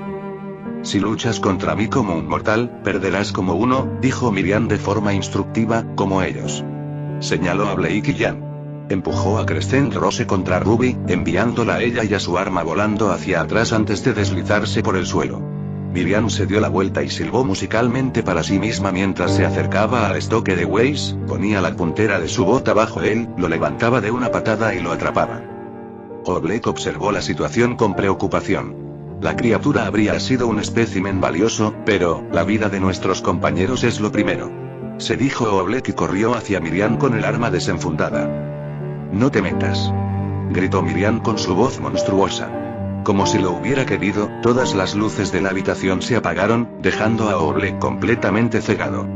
«Si luchas contra mí como un mortal, perderás como uno», dijo Miriam de forma instructiva, como ellos. Señaló a Blake y Jan. Empujó a Crescent Rose contra Ruby, enviándola a ella y a su arma volando hacia atrás antes de deslizarse por el suelo. Miriam se dio la vuelta y silbó musicalmente para sí misma mientras se acercaba al estoque de Weiss, ponía la puntera de su bota bajo él, lo levantaba de una patada y lo atrapaba. Oblek observó la situación con preocupación. La criatura habría sido un espécimen valioso, pero la vida de nuestros compañeros es lo primero. Se dijo Oblek y corrió hacia Miriam con el arma desenfundada. «No te metas», gritó Miriam con su voz monstruosa. Como si lo hubiera querido, todas las luces de la habitación se apagaron, dejando a Oblek completamente cegado.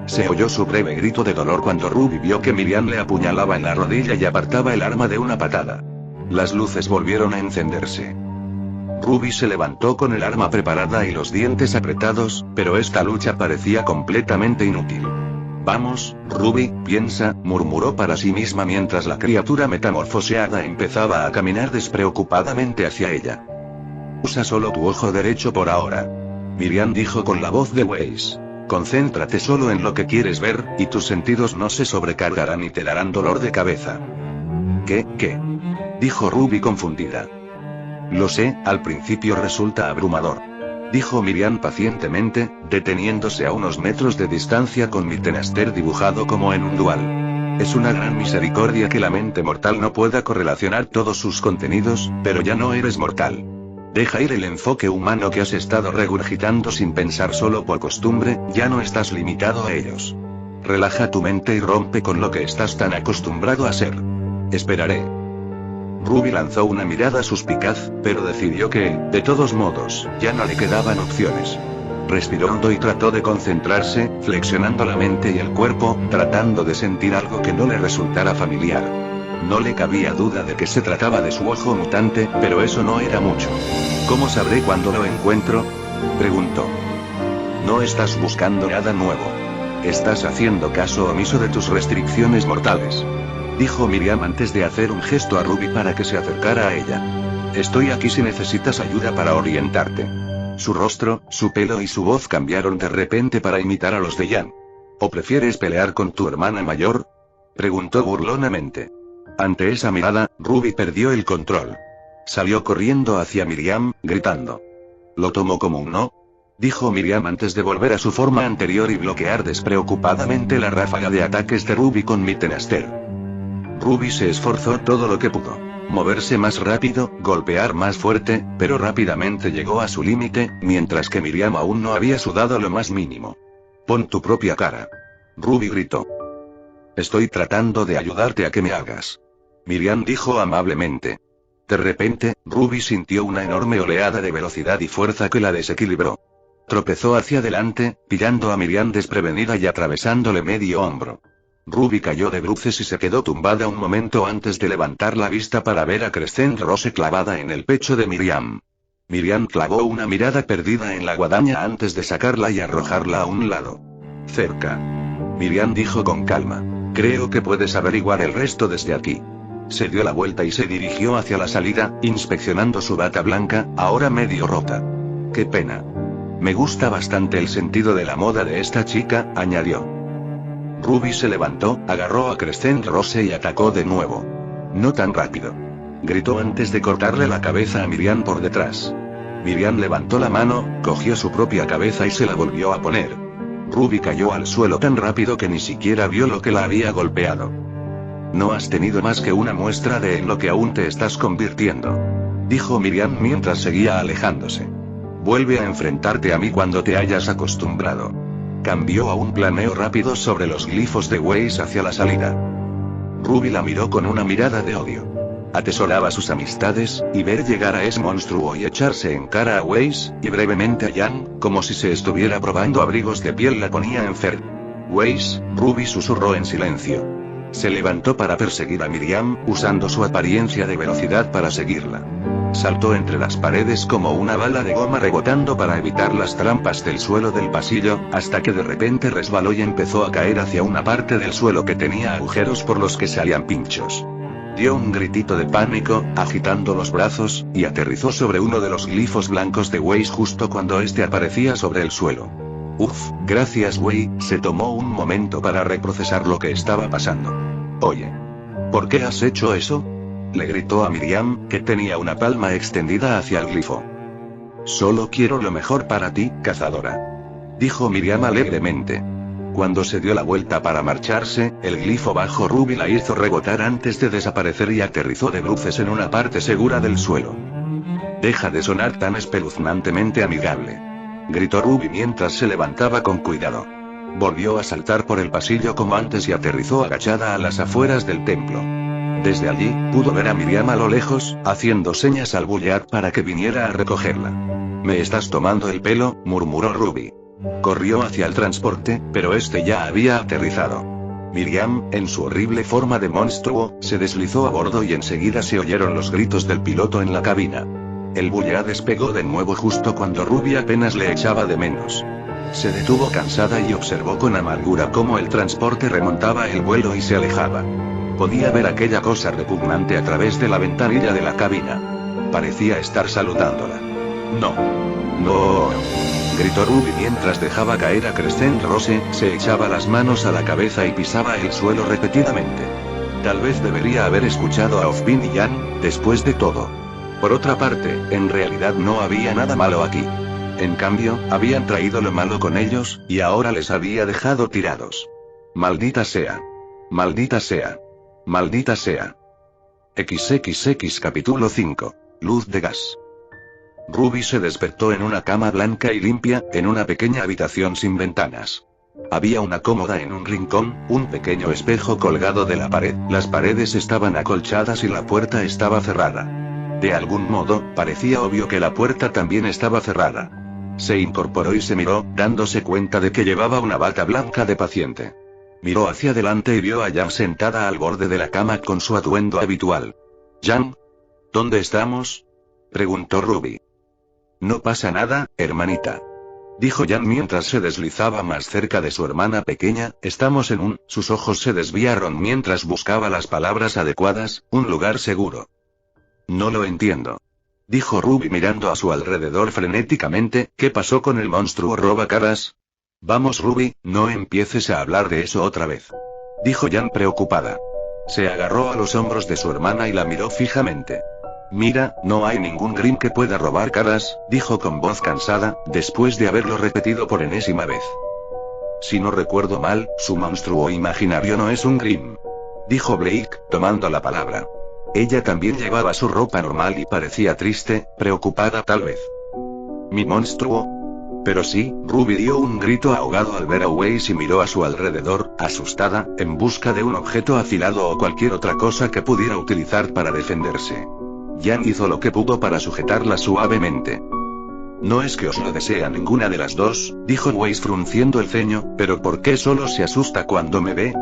Se oyó su breve grito de dolor cuando Ruby vio que Miriam le apuñalaba en la rodilla y apartaba el arma de una patada. Las luces volvieron a encenderse. Ruby se levantó con el arma preparada y los dientes apretados, pero esta lucha parecía completamente inútil. Vamos, Ruby, piensa, murmuró para sí misma mientras la criatura metamorfoseada empezaba a caminar despreocupadamente hacia ella. Usa solo tu ojo derecho por ahora. Miriam dijo con la voz de Weiss. Concéntrate solo en lo que quieres ver, y tus sentidos no se sobrecargarán y te darán dolor de cabeza. ¿Qué? Dijo Ruby confundida. Lo sé, al principio resulta abrumador. Dijo Miriam pacientemente, deteniéndose a unos metros de distancia con mi tenaster dibujado como en un dual. Es una gran misericordia que la mente mortal no pueda correlacionar todos sus contenidos, pero ya no eres mortal. Deja ir el enfoque humano que has estado regurgitando sin pensar solo por costumbre, ya no estás limitado a ellos. Relaja tu mente y rompe con lo que estás tan acostumbrado a ser. Esperaré. Ruby lanzó una mirada suspicaz, pero decidió que, de todos modos, ya no le quedaban opciones. Respiró hondo y trató de concentrarse, flexionando la mente y el cuerpo, tratando de sentir algo que no le resultara familiar. No le cabía duda de que se trataba de su ojo mutante, pero eso no era mucho. ¿Cómo sabré cuándo lo encuentro?, preguntó. No estás buscando nada nuevo. Estás haciendo caso omiso de tus restricciones mortales. Dijo Miriam antes de hacer un gesto a Ruby para que se acercara a ella. Estoy aquí si necesitas ayuda para orientarte. Su rostro, su pelo y su voz cambiaron de repente para imitar a los de Jan. ¿O prefieres pelear con tu hermana mayor?, preguntó burlonamente. Ante esa mirada, Ruby perdió el control. Salió corriendo hacia Miriam, gritando. ¿Lo tomo como un no?, dijo Miriam antes de volver a su forma anterior y bloquear despreocupadamente la ráfaga de ataques de Ruby con mi tenaster. Ruby se esforzó todo lo que pudo. Moverse más rápido, golpear más fuerte, pero rápidamente llegó a su límite, mientras que Miriam aún no había sudado lo más mínimo. Pon tu propia cara. Ruby gritó. Estoy tratando de ayudarte a que me hagas. Miriam dijo amablemente. De repente, Ruby sintió una enorme oleada de velocidad y fuerza que la desequilibró. Tropezó hacia adelante, pillando a Miriam desprevenida y atravesándole medio hombro. Ruby cayó de bruces y se quedó tumbada un momento antes de levantar la vista para ver a Crescent Rose clavada en el pecho de Miriam. Miriam clavó una mirada perdida en la guadaña antes de sacarla y arrojarla a un lado. Cerca. Miriam dijo con calma. Creo que puedes averiguar el resto desde aquí. Se dio la vuelta y se dirigió hacia la salida, inspeccionando su bata blanca, ahora medio rota. Qué pena. Me gusta bastante el sentido de la moda de esta chica, añadió. Ruby se levantó, agarró a Crescent Rose y atacó de nuevo. No tan rápido. Gritó antes de cortarle la cabeza a Miriam por detrás. Miriam levantó la mano, cogió su propia cabeza y se la volvió a poner. Ruby cayó al suelo tan rápido que ni siquiera vio lo que la había golpeado. No has tenido más que una muestra de en lo que aún te estás convirtiendo, dijo Miriam mientras seguía alejándose. Vuelve a enfrentarte a mí cuando te hayas acostumbrado. Cambió a un planeo rápido sobre los glifos de Weiss hacia la salida. Ruby la miró con una mirada de odio. Atesoraba sus amistades, y ver llegar a ese monstruo y echarse en cara a Weiss, y brevemente a Jan, como si se estuviera probando abrigos de piel la ponía enferma. Weiss, Ruby susurró en silencio. Se levantó para perseguir a Miriam, usando su apariencia de velocidad para seguirla. Saltó entre las paredes como una bala de goma rebotando para evitar las trampas del suelo del pasillo, hasta que de repente resbaló y empezó a caer hacia una parte del suelo que tenía agujeros por los que salían pinchos. Dio un gritito de pánico, agitando los brazos, y aterrizó sobre uno de los glifos blancos de Weiss justo cuando este aparecía sobre el suelo. Uf, gracias Wei, se tomó un momento para reprocesar lo que estaba pasando. Oye. ¿Por qué has hecho eso?, le gritó a Miriam, que tenía una palma extendida hacia el glifo. Solo quiero lo mejor para ti, cazadora, dijo Miriam alegremente. Cuando se dio la vuelta para marcharse, el glifo bajo Ruby la hizo rebotar antes de desaparecer y aterrizó de bruces en una parte segura del suelo. Deja de sonar tan espeluznantemente amigable, gritó Ruby mientras se levantaba con cuidado. Volvió a saltar por el pasillo como antes y aterrizó agachada a las afueras del templo. Desde allí, pudo ver a Miriam a lo lejos, haciendo señas al Bulliard para que viniera a recogerla. «Me estás tomando el pelo», murmuró Ruby. Corrió hacia el transporte, pero este ya había aterrizado. Miriam, en su horrible forma de monstruo, se deslizó a bordo y enseguida se oyeron los gritos del piloto en la cabina. El Bulla despegó de nuevo justo cuando Ruby apenas le echaba de menos. Se detuvo cansada y observó con amargura cómo el transporte remontaba el vuelo y se alejaba. Podía ver aquella cosa repugnante a través de la ventanilla de la cabina. Parecía estar saludándola. No. No. Gritó Ruby mientras dejaba caer a Crescent Rose, se echaba las manos a la cabeza y pisaba el suelo repetidamente. Tal vez debería haber escuchado a Ozpin y Jan, después de todo. Por otra parte, en realidad no había nada malo aquí. En cambio, habían traído lo malo con ellos, y ahora les había dejado tirados. Maldita sea. Maldita sea. Maldita sea. XXX capítulo 5. Luz de gas. Ruby se despertó en una cama blanca y limpia, en una pequeña habitación sin ventanas. Había una cómoda en un rincón, un pequeño espejo colgado de la pared, las paredes estaban acolchadas y la puerta estaba cerrada. De algún modo, parecía obvio que la puerta también estaba cerrada. Se incorporó y se miró, dándose cuenta de que llevaba una bata blanca de paciente. Miró hacia adelante y vio a Jan sentada al borde de la cama con su atuendo habitual. «Jan, ¿dónde estamos?», preguntó Ruby. «No pasa nada, hermanita», dijo Jan mientras se deslizaba más cerca de su hermana pequeña. «Estamos en un…». Sus ojos se desviaron mientras buscaba las palabras adecuadas, «un lugar seguro». «No lo entiendo», dijo Ruby mirando a su alrededor frenéticamente. «¿Qué pasó con el monstruo robacaras?». «Vamos Ruby, no empieces a hablar de eso otra vez», dijo Jan preocupada. Se agarró a los hombros de su hermana y la miró fijamente. «Mira, no hay ningún Grimm que pueda robar caras», dijo con voz cansada, después de haberlo repetido por enésima vez. «Si no recuerdo mal, su monstruo imaginario no es un Grimm», dijo Blake, tomando la palabra. Ella también llevaba su ropa normal y parecía triste, preocupada tal vez. «¿Mi monstruo?». «Pero sí», Ruby dio un grito ahogado al ver a Weiss y miró a su alrededor, asustada, en busca de un objeto afilado o cualquier otra cosa que pudiera utilizar para defenderse. Jan hizo lo que pudo para sujetarla suavemente. «No es que os lo desea ninguna de las dos», dijo Weiss frunciendo el ceño, «pero ¿por qué solo se asusta cuando me ve?».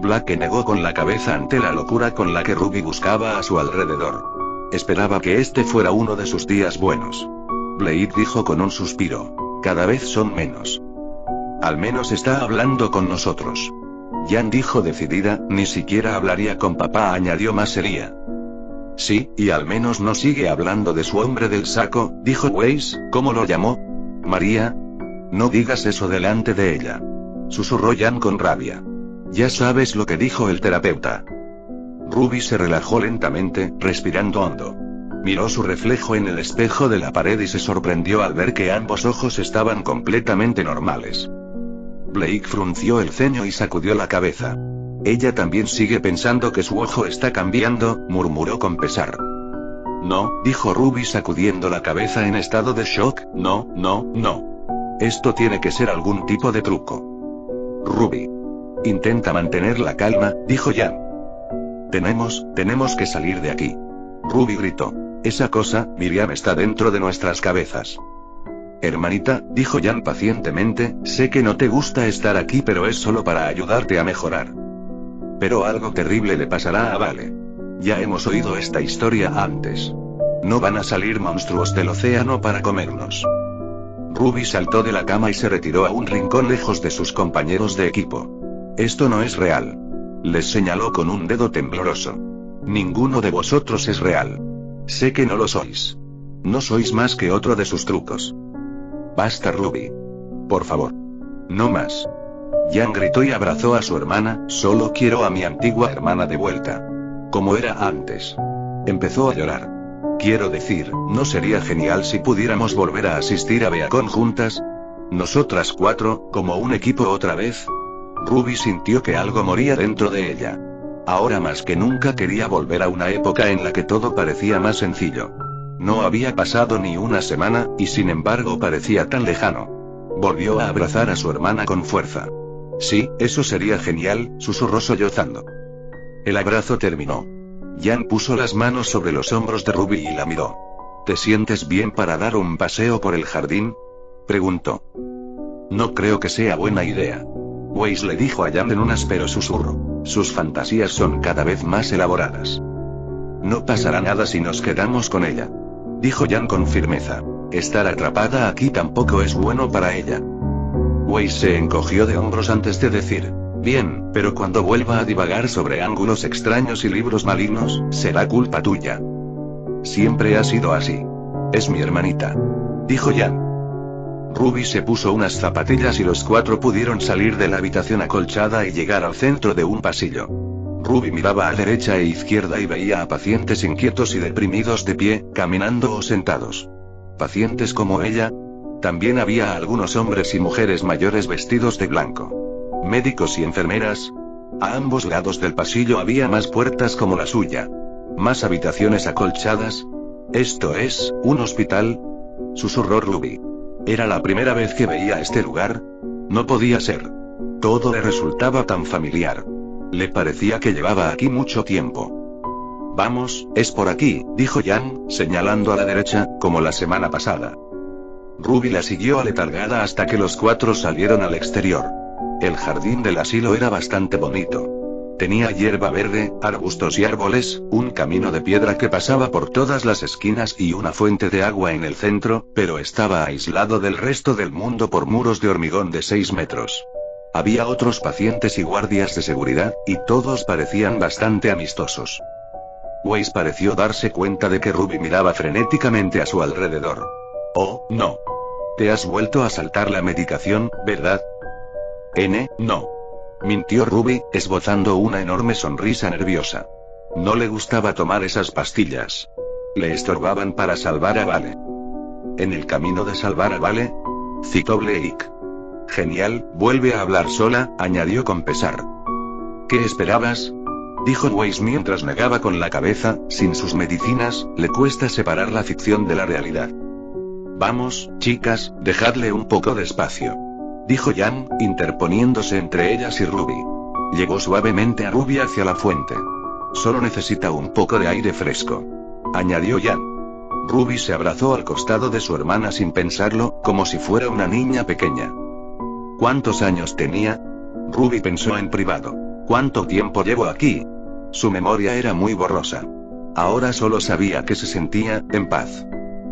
Blake negó con la cabeza ante la locura con la que Ruby buscaba a su alrededor. Esperaba que este fuera uno de sus días buenos. Blake dijo con un suspiro. «Cada vez son menos». «Al menos está hablando con nosotros». Jan dijo decidida. «Ni siquiera hablaría con papá», añadió más seria. «Sí, y al menos no sigue hablando de su hombre del saco», dijo Weiss. «¿Cómo lo llamó?». «María». «No digas eso delante de ella», susurró Jan con rabia. «Ya sabes lo que dijo el terapeuta». Ruby se relajó lentamente, respirando hondo. Miró su reflejo en el espejo de la pared y se sorprendió al ver que ambos ojos estaban completamente normales. Blake frunció el ceño y sacudió la cabeza. «Ella también sigue pensando que su ojo está cambiando», murmuró con pesar. «No», dijo Ruby sacudiendo la cabeza en estado de shock. «No, no, no. Esto tiene que ser algún tipo de truco». «Ruby. Intenta mantener la calma», dijo Jan. Tenemos que salir de aquí». Ruby gritó. «Esa cosa, Miriam, está dentro de nuestras cabezas». «Hermanita», dijo Jan pacientemente, «sé que no te gusta estar aquí, pero es solo para ayudarte a mejorar». «Pero algo terrible le pasará a Vale. Ya hemos oído esta historia antes. No van a salir monstruos del océano para comernos». Ruby saltó de la cama y se retiró a un rincón lejos de sus compañeros de equipo. «Esto no es real», les señaló con un dedo tembloroso. «Ninguno de vosotros es real. Sé que no lo sois. No sois más que otro de sus trucos». «Basta Ruby. Por favor. No más». Jan gritó y abrazó a su hermana. «Solo quiero a mi antigua hermana de vuelta. Como era antes». Empezó a llorar. «Quiero decir, ¿no sería genial si pudiéramos volver a asistir a Beacon juntas? Nosotras cuatro, como un equipo otra vez». Ruby sintió que algo moría dentro de ella. Ahora más que nunca quería volver a una época en la que todo parecía más sencillo. No había pasado ni una semana, y sin embargo parecía tan lejano. Volvió a abrazar a su hermana con fuerza. «Sí, eso sería genial», susurró sollozando. El abrazo terminó. Jan puso las manos sobre los hombros de Ruby y la miró. «¿Te sientes bien para dar un paseo por el jardín?», preguntó. «No creo que sea buena idea». Weiss le dijo a Jan en un áspero susurro. Sus fantasías son cada vez más elaboradas. No pasará nada si nos quedamos con ella, dijo Jan con firmeza. Estar atrapada aquí tampoco es bueno para ella. Weiss se encogió de hombros antes de decir, bien, pero cuando vuelva a divagar sobre ángulos extraños y libros malignos, será culpa tuya. Siempre ha sido así. Es mi hermanita, dijo Jan. Ruby se puso unas zapatillas y los cuatro pudieron salir de la habitación acolchada y llegar al centro de un pasillo. Ruby miraba a derecha e izquierda y veía a pacientes inquietos y deprimidos de pie, caminando o sentados. Pacientes como ella. También había algunos hombres y mujeres mayores vestidos de blanco. Médicos y enfermeras. A ambos lados del pasillo había más puertas como la suya. Más habitaciones acolchadas. ¿Esto es un hospital?, susurró Ruby. Era la primera vez que veía este lugar. No podía ser. Todo le resultaba tan familiar. Le parecía que llevaba aquí mucho tiempo. Vamos, es por aquí, dijo Jan, señalando a la derecha, como la semana pasada. Ruby la siguió aletargada hasta que los cuatro salieron al exterior. El jardín del asilo era bastante bonito. Tenía hierba verde, arbustos y árboles, un camino de piedra que pasaba por todas las esquinas y una fuente de agua en el centro, pero estaba aislado del resto del mundo por muros de hormigón de 6 metros. Había otros pacientes y guardias de seguridad, y todos parecían bastante amistosos. Weiss pareció darse cuenta de que Ruby miraba frenéticamente a su alrededor. Oh, no. Te has vuelto a saltar la medicación, ¿verdad? No. Mintió Ruby, esbozando una enorme sonrisa nerviosa. No le gustaba tomar esas pastillas. Le estorbaban para salvar a Vale. ¿En el camino de salvar a Vale?, citó Blake. Genial, vuelve a hablar sola, añadió con pesar. ¿Qué esperabas?, dijo Weiss mientras negaba con la cabeza. Sin sus medicinas, le cuesta separar la ficción de la realidad. Vamos, chicas, dejadle un poco de espacio, dijo Jan, interponiéndose entre ellas y Ruby. Llevó suavemente a Ruby hacia la fuente. Solo necesita un poco de aire fresco, añadió Jan. Ruby se abrazó al costado de su hermana sin pensarlo, como si fuera una niña pequeña. ¿Cuántos años tenía? Ruby pensó en privado. ¿Cuánto tiempo llevo aquí? Su memoria era muy borrosa. Ahora solo sabía que se sentía en paz.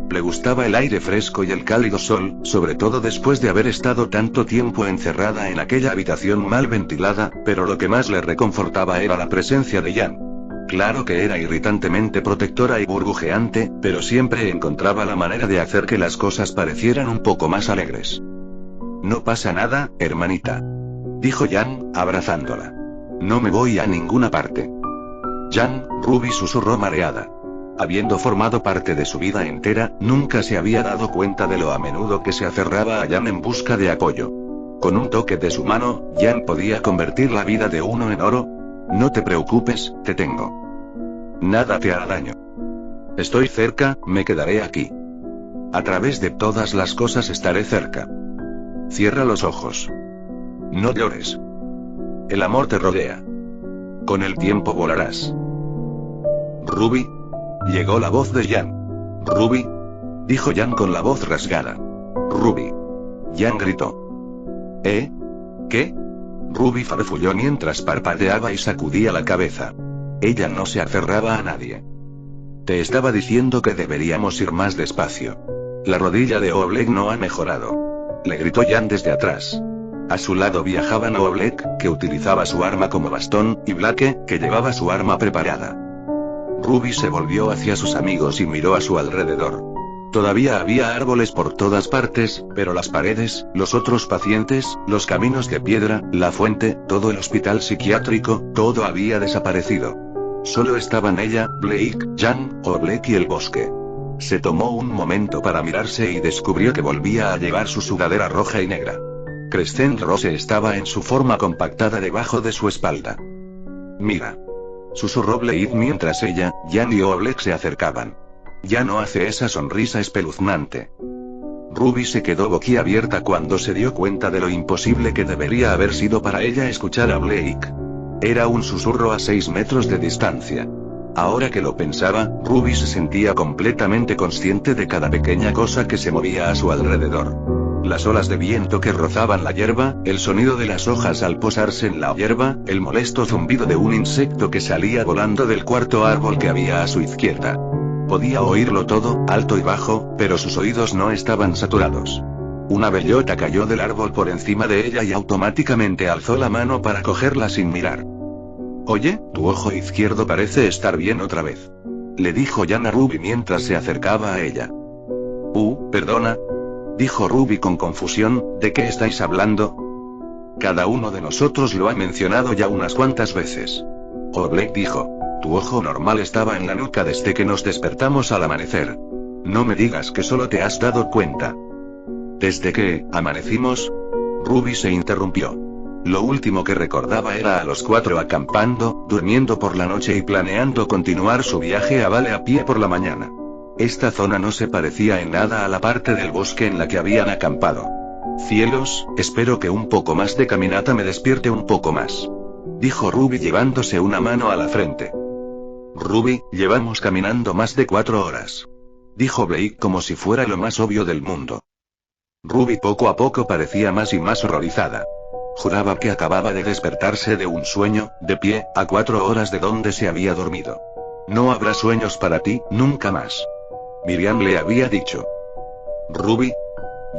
Le gustaba el aire fresco y el cálido sol, sobre todo después de haber estado tanto tiempo encerrada en aquella habitación mal ventilada, pero lo que más le reconfortaba era la presencia de Jan. Claro que era irritantemente protectora y burbujeante, pero siempre encontraba la manera de hacer que las cosas parecieran un poco más alegres. No pasa nada, hermanita, dijo Jan, abrazándola. No me voy a ninguna parte. Jan, Ruby susurró mareada. Habiendo formado parte de su vida entera, nunca se había dado cuenta de lo a menudo que se aferraba a Jan en busca de apoyo. Con un toque de su mano, Jan podía convertir la vida de uno en oro. No te preocupes, te tengo. Nada te hará daño. Estoy cerca, me quedaré aquí. A través de todas las cosas estaré cerca. Cierra los ojos. No llores. El amor te rodea. Con el tiempo volarás. Ruby. Llegó la voz de Jan. Ruby, dijo Jan con la voz rasgada. Ruby. Jan gritó. ¿Qué? Ruby farfulló mientras parpadeaba y sacudía la cabeza. Ella no se aferraba a nadie. Te estaba diciendo que deberíamos ir más despacio. La rodilla de Oleg no ha mejorado, le gritó Jan desde atrás. A su lado viajaban Oleg, que utilizaba su arma como bastón, y Blake, que llevaba su arma preparada. Ruby se volvió hacia sus amigos y miró a su alrededor. Todavía había árboles por todas partes, pero las paredes, los otros pacientes, los caminos de piedra, la fuente, todo el hospital psiquiátrico, todo había desaparecido. Solo estaban ella, Blake, Jan, Oleg y el bosque. Se tomó un momento para mirarse y descubrió que volvía a llevar su sudadera roja y negra. Crescent Rose estaba en su forma compactada debajo de su espalda. Mira, susurró Blade mientras ella, Jan y Oleg se acercaban. Ya no hace esa sonrisa espeluznante. Ruby se quedó boquiabierta cuando se dio cuenta de lo imposible que debería haber sido para ella escuchar a Blake. Era un susurro a 6 metros de distancia. Ahora que lo pensaba, Ruby se sentía completamente consciente de cada pequeña cosa que se movía a su alrededor. Las olas de viento que rozaban la hierba, el sonido de las hojas al posarse en la hierba, el molesto zumbido de un insecto que salía volando del cuarto árbol que había a su izquierda. Podía oírlo todo, alto y bajo, pero sus oídos no estaban saturados. Una bellota cayó del árbol por encima de ella y automáticamente alzó la mano para cogerla sin mirar. Oye, tu ojo izquierdo parece estar bien otra vez. Le dijo Jan a Ruby mientras se acercaba a ella. Perdona. Dijo Ruby con confusión, ¿de qué estáis hablando? Cada uno de nosotros lo ha mencionado ya unas cuantas veces. Blake dijo. Tu ojo normal estaba en la nuca desde que nos despertamos al amanecer. No me digas que solo te has dado cuenta. ¿Desde que amanecimos? Ruby se interrumpió. Lo último que recordaba era a los 4 acampando, durmiendo por la noche y planeando continuar su viaje a Vale a pie por la mañana. Esta zona no se parecía en nada a la parte del bosque en la que habían acampado. Cielos, espero que un poco más de caminata me despierte un poco más. Dijo Ruby llevándose una mano a la frente. Ruby, llevamos caminando más de 4 horas. Dijo Blake como si fuera lo más obvio del mundo. Ruby poco a poco parecía más y más horrorizada. Juraba que acababa de despertarse de un sueño, de pie, a 4 horas de donde se había dormido. No habrá sueños para ti, nunca más. Miriam le había dicho. Ruby.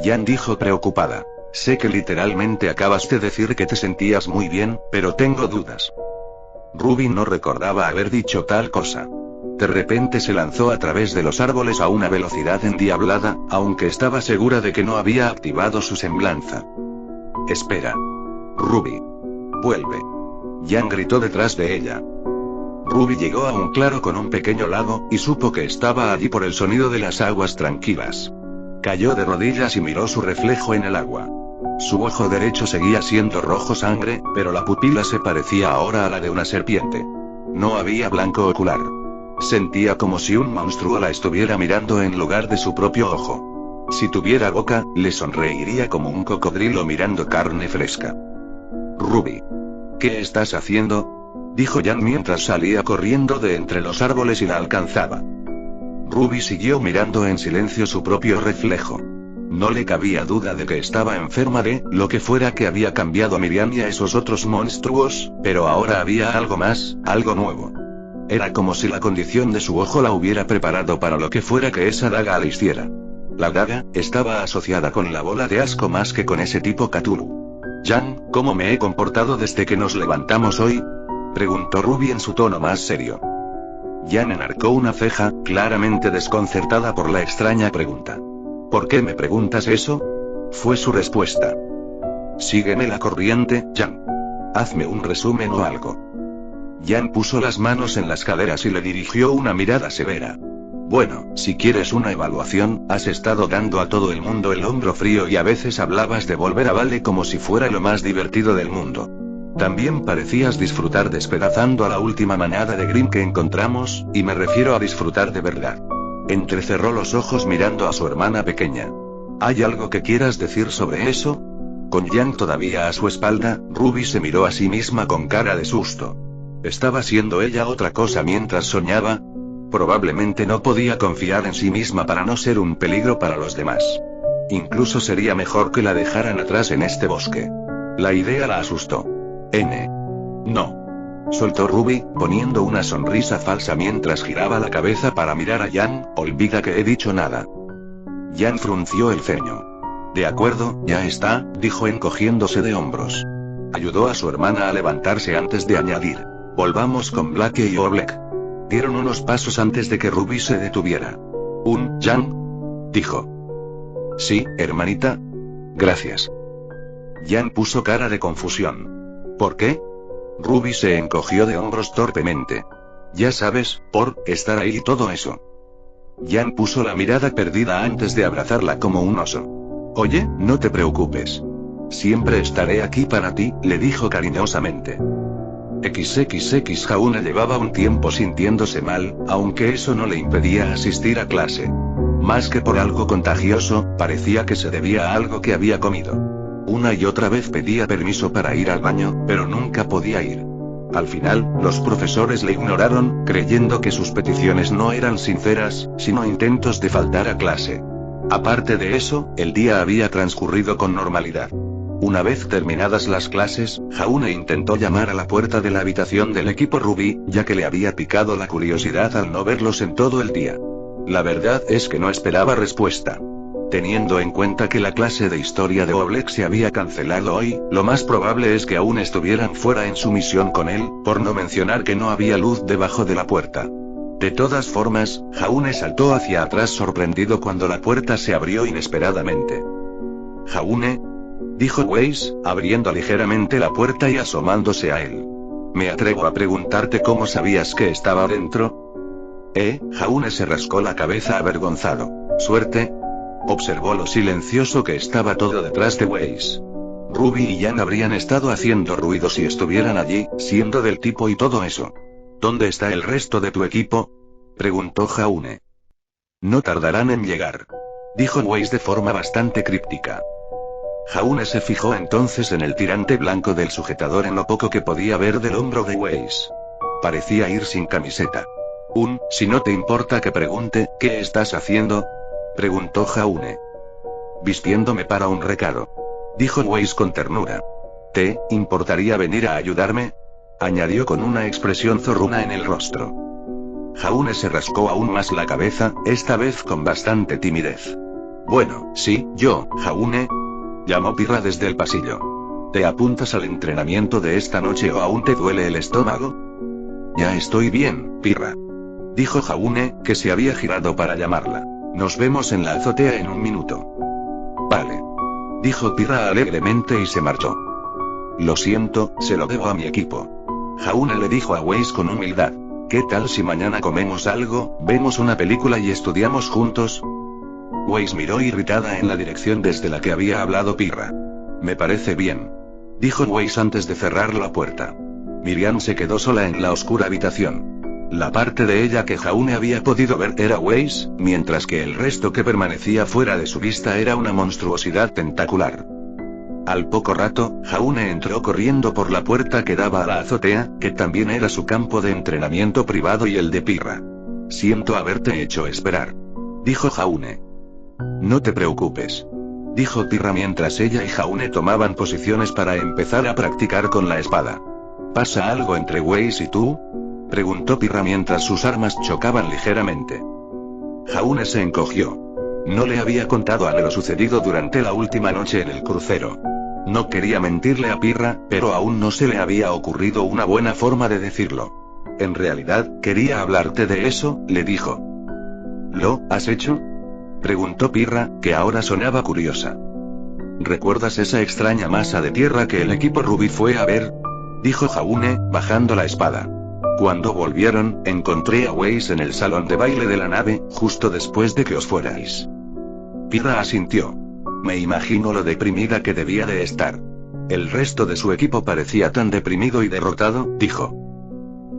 Jan dijo preocupada. Sé que literalmente acabas de decir que te sentías muy bien, pero tengo dudas. Ruby no recordaba haber dicho tal cosa. De repente se lanzó a través de los árboles a una velocidad endiablada, aunque estaba segura de que no había activado su semblanza. Espera. Ruby. Vuelve. Jan gritó detrás de ella. Ruby llegó a un claro con un pequeño lago, y supo que estaba allí por el sonido de las aguas tranquilas. Cayó de rodillas y miró su reflejo en el agua. Su ojo derecho seguía siendo rojo sangre, pero la pupila se parecía ahora a la de una serpiente. No había blanco ocular. Sentía como si un monstruo la estuviera mirando en lugar de su propio ojo. Si tuviera boca, le sonreiría como un cocodrilo mirando carne fresca. Ruby. ¿Qué estás haciendo? Dijo Jan mientras salía corriendo de entre los árboles y la alcanzaba. Ruby siguió mirando en silencio su propio reflejo. No le cabía duda de que estaba enferma de lo que fuera que había cambiado a Miriam y a esos otros monstruos, pero ahora había algo más, algo nuevo. Era como si la condición de su ojo la hubiera preparado para lo que fuera que esa daga le hiciera. La daga estaba asociada con la bola de asco más que con ese tipo Cthulhu. Jan, ¿cómo me he comportado desde que nos levantamos hoy? Preguntó Ruby en su tono más serio. Jan enarcó una ceja, claramente desconcertada por la extraña pregunta. ¿Por qué me preguntas eso? Fue su respuesta. Sígueme la corriente, Jan. Hazme un resumen o algo. Jan puso las manos en las caderas y le dirigió una mirada severa. Bueno, si quieres una evaluación, has estado dando a todo el mundo el hombro frío y a veces hablabas de volver a Vale como si fuera lo más divertido del mundo. También parecías disfrutar despedazando a la última manada de Grimm que encontramos, y me refiero a disfrutar de verdad. Entrecerró los ojos mirando a su hermana pequeña. ¿Hay algo que quieras decir sobre eso? Con Jan todavía a su espalda, Ruby se miró a sí misma con cara de susto. ¿Estaba siendo ella otra cosa mientras soñaba? Probablemente no podía confiar en sí misma para no ser un peligro para los demás. Incluso sería mejor que la dejaran atrás en este bosque. La idea la asustó. No. Soltó Ruby, poniendo una sonrisa falsa mientras giraba la cabeza para mirar a Jan. Olvida que he dicho nada. Jan frunció el ceño. De acuerdo, ya está, dijo encogiéndose de hombros. Ayudó a su hermana a levantarse antes de añadir. Volvamos con Blake y Oblek. Dieron unos pasos antes de que Ruby se detuviera. Jan? Dijo. Sí, hermanita. Gracias. Jan puso cara de confusión. ¿Por qué? Ruby se encogió de hombros torpemente. Ya sabes, por estar ahí y todo eso. Jan puso la mirada perdida antes de abrazarla como un oso. Oye, no te preocupes. Siempre estaré aquí para ti, le dijo cariñosamente. Jauna llevaba un tiempo sintiéndose mal, aunque eso no le impedía asistir a clase. Más que por algo contagioso, parecía que se debía a algo que había comido. Una y otra vez pedía permiso para ir al baño, pero nunca podía ir. Al final, los profesores le ignoraron, creyendo que sus peticiones no eran sinceras, sino intentos de faltar a clase. Aparte de eso, el día había transcurrido con normalidad. Una vez terminadas las clases, Jaune intentó llamar a la puerta de la habitación del equipo Ruby, ya que le había picado la curiosidad al no verlos en todo el día. La verdad es que no esperaba respuesta. Teniendo en cuenta que la clase de historia de Oblek se había cancelado hoy, lo más probable es que aún estuvieran fuera en su misión con él, por no mencionar que no había luz debajo de la puerta. De todas formas, Jaune saltó hacia atrás sorprendido cuando la puerta se abrió inesperadamente. «Jaune», dijo Weiss, abriendo ligeramente la puerta y asomándose a él. «Me atrevo a preguntarte cómo sabías que estaba dentro». Jaune se rascó la cabeza avergonzado. «Suerte». Observó lo silencioso que estaba todo detrás de Weiss. Ruby y Jan habrían estado haciendo ruido si estuvieran allí, siendo del tipo y todo eso. «¿Dónde está el resto de tu equipo?», preguntó Jaune. «No tardarán en llegar», dijo Weiss de forma bastante críptica. Jaune se fijó entonces en el tirante blanco del sujetador en lo poco que podía ver del hombro de Weiss. Parecía ir sin camiseta. Si no te importa que pregunte, ¿qué estás haciendo?», preguntó Jaune. «Vistiéndome para un recado», dijo Weiss con ternura. «¿Te importaría venir a ayudarme?», añadió con una expresión zorruna en el rostro. Jaune se rascó aún más la cabeza, esta vez con bastante timidez. «Bueno, sí, yo, Jaune», llamó Pirra desde el pasillo. «¿Te apuntas al entrenamiento de esta noche o aún te duele el estómago?». «Ya estoy bien, Pirra», dijo Jaune, que se había girado para llamarla. «Nos vemos en la azotea en un minuto». «Vale», dijo Pirra alegremente y se marchó. «Lo siento, se lo debo a mi equipo». Jaune le dijo a Weiss con humildad. «¿Qué tal si mañana comemos algo, vemos una película y estudiamos juntos?». Weiss miró irritada en la dirección desde la que había hablado Pirra. «Me parece bien», dijo Weiss antes de cerrar la puerta. Miriam se quedó sola en la oscura habitación. La parte de ella que Jaune había podido ver era Weiss, mientras que el resto que permanecía fuera de su vista era una monstruosidad tentacular. Al poco rato, Jaune entró corriendo por la puerta que daba a la azotea, que también era su campo de entrenamiento privado y el de Pirra. «Siento haberte hecho esperar», dijo Jaune. «No te preocupes», dijo Pirra mientras ella y Jaune tomaban posiciones para empezar a practicar con la espada. «¿Pasa algo entre Weiss y tú?», preguntó Pirra mientras sus armas chocaban ligeramente. Jaune se encogió. No le había contado a lo sucedido durante la última noche en el crucero. No quería mentirle a Pirra, pero aún no se le había ocurrido una buena forma de decirlo. «En realidad, quería hablarte de eso», le dijo. «¿Lo has hecho?», preguntó Pirra, que ahora sonaba curiosa. «¿Recuerdas esa extraña masa de tierra que el equipo Ruby fue a ver?», dijo Jaune, bajando la espada. «Cuando volvieron, encontré a Weiss en el salón de baile de la nave, justo después de que os fuerais». Pirra asintió. «Me imagino lo deprimida que debía de estar. El resto de su equipo parecía tan deprimido y derrotado», dijo.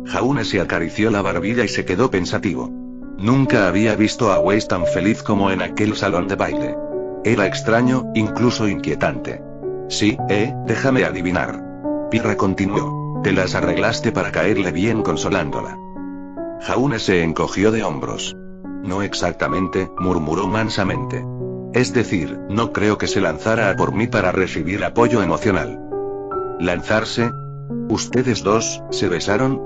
Jaune se acarició la barbilla y se quedó pensativo. Nunca había visto a Weiss tan feliz como en aquel salón de baile. Era extraño, incluso inquietante. «Sí, déjame adivinar». Pirra continuó. «Te las arreglaste para caerle bien consolándola». Jaune se encogió de hombros. «No exactamente», murmuró mansamente. «Es decir, no creo que se lanzara a por mí para recibir apoyo emocional». «¿Lanzarse? ¿Ustedes dos se besaron?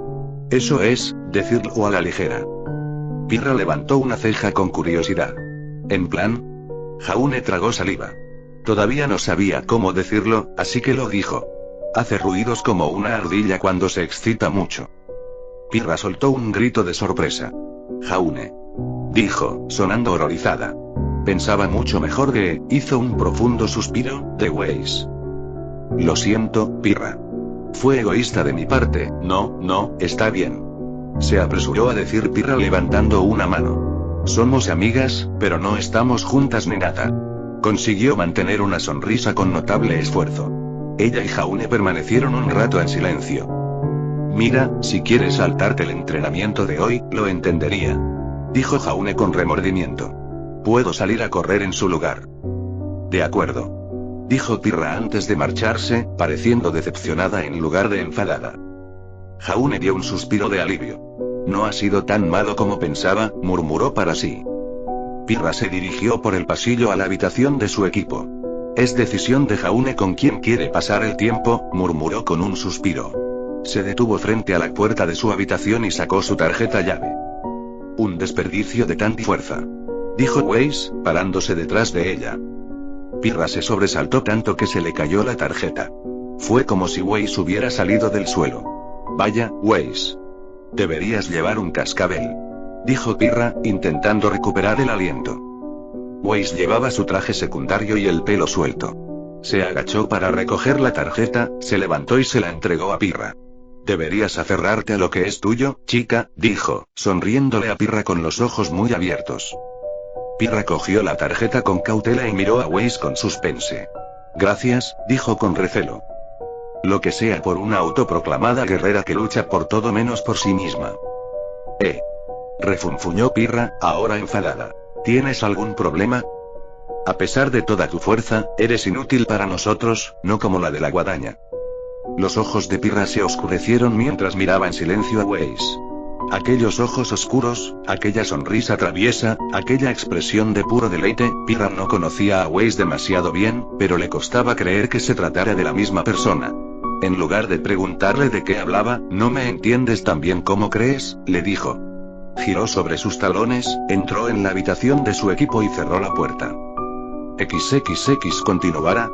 Eso es, decirlo a la ligera». Pirra levantó una ceja con curiosidad. «¿En plan?». Jaune tragó saliva. Todavía no sabía cómo decirlo, así que lo dijo. «Hace ruidos como una ardilla cuando se excita mucho». Pirra soltó un grito de sorpresa. «Jaune», dijo, sonando horrorizada. «Pensaba mucho mejor que», hizo un profundo suspiro, de Weiss. «Lo siento, Pirra. Fue egoísta de mi parte». No, está bien», se apresuró a decir Pirra levantando una mano. «Somos amigas, pero no estamos juntas ni nada». Consiguió mantener una sonrisa con notable esfuerzo. Ella y Jaune permanecieron un rato en silencio. «Mira, si quieres saltarte el entrenamiento de hoy, lo entendería», dijo Jaune con remordimiento. «Puedo salir a correr en su lugar». «De acuerdo», dijo Pirra antes de marcharse, pareciendo decepcionada en lugar de enfadada. Jaune dio un suspiro de alivio. No ha sido tan malo como pensaba, murmuró para sí. Pirra se dirigió por el pasillo a la habitación de su equipo. Es decisión de Jaune con quién quiere pasar el tiempo, murmuró con un suspiro. Se detuvo frente a la puerta de su habitación y sacó su tarjeta llave. Un desperdicio de tanta fuerza, dijo Weiss, parándose detrás de ella. Pirra se sobresaltó tanto que se le cayó la tarjeta. Fue como si Weiss hubiera salido del suelo. Vaya, Weiss. Deberías llevar un cascabel, dijo Pirra, intentando recuperar el aliento. Weiss llevaba su traje secundario y el pelo suelto. Se agachó para recoger la tarjeta, se levantó y se la entregó a Pirra. Deberías aferrarte a lo que es tuyo, chica, dijo, sonriéndole a Pirra con los ojos muy abiertos. Pirra cogió la tarjeta con cautela y miró a Weiss con suspense. Gracias, dijo con recelo. Lo que sea por una autoproclamada guerrera que lucha por todo menos por sí misma. Refunfuñó Pirra, ahora enfadada. ¿Tienes algún problema? A pesar de toda tu fuerza, eres inútil para nosotros, no como la de la guadaña. Los ojos de Pirra se oscurecieron mientras miraba en silencio a Weiss. Aquellos ojos oscuros, aquella sonrisa traviesa, aquella expresión de puro deleite. Pirra no conocía a Weiss demasiado bien, pero le costaba creer que se tratara de la misma persona. En lugar de preguntarle de qué hablaba, ¿no me entiendes tan bien como crees?, le dijo. Giró sobre sus talones, entró en la habitación de su equipo y cerró la puerta. XXX continuará,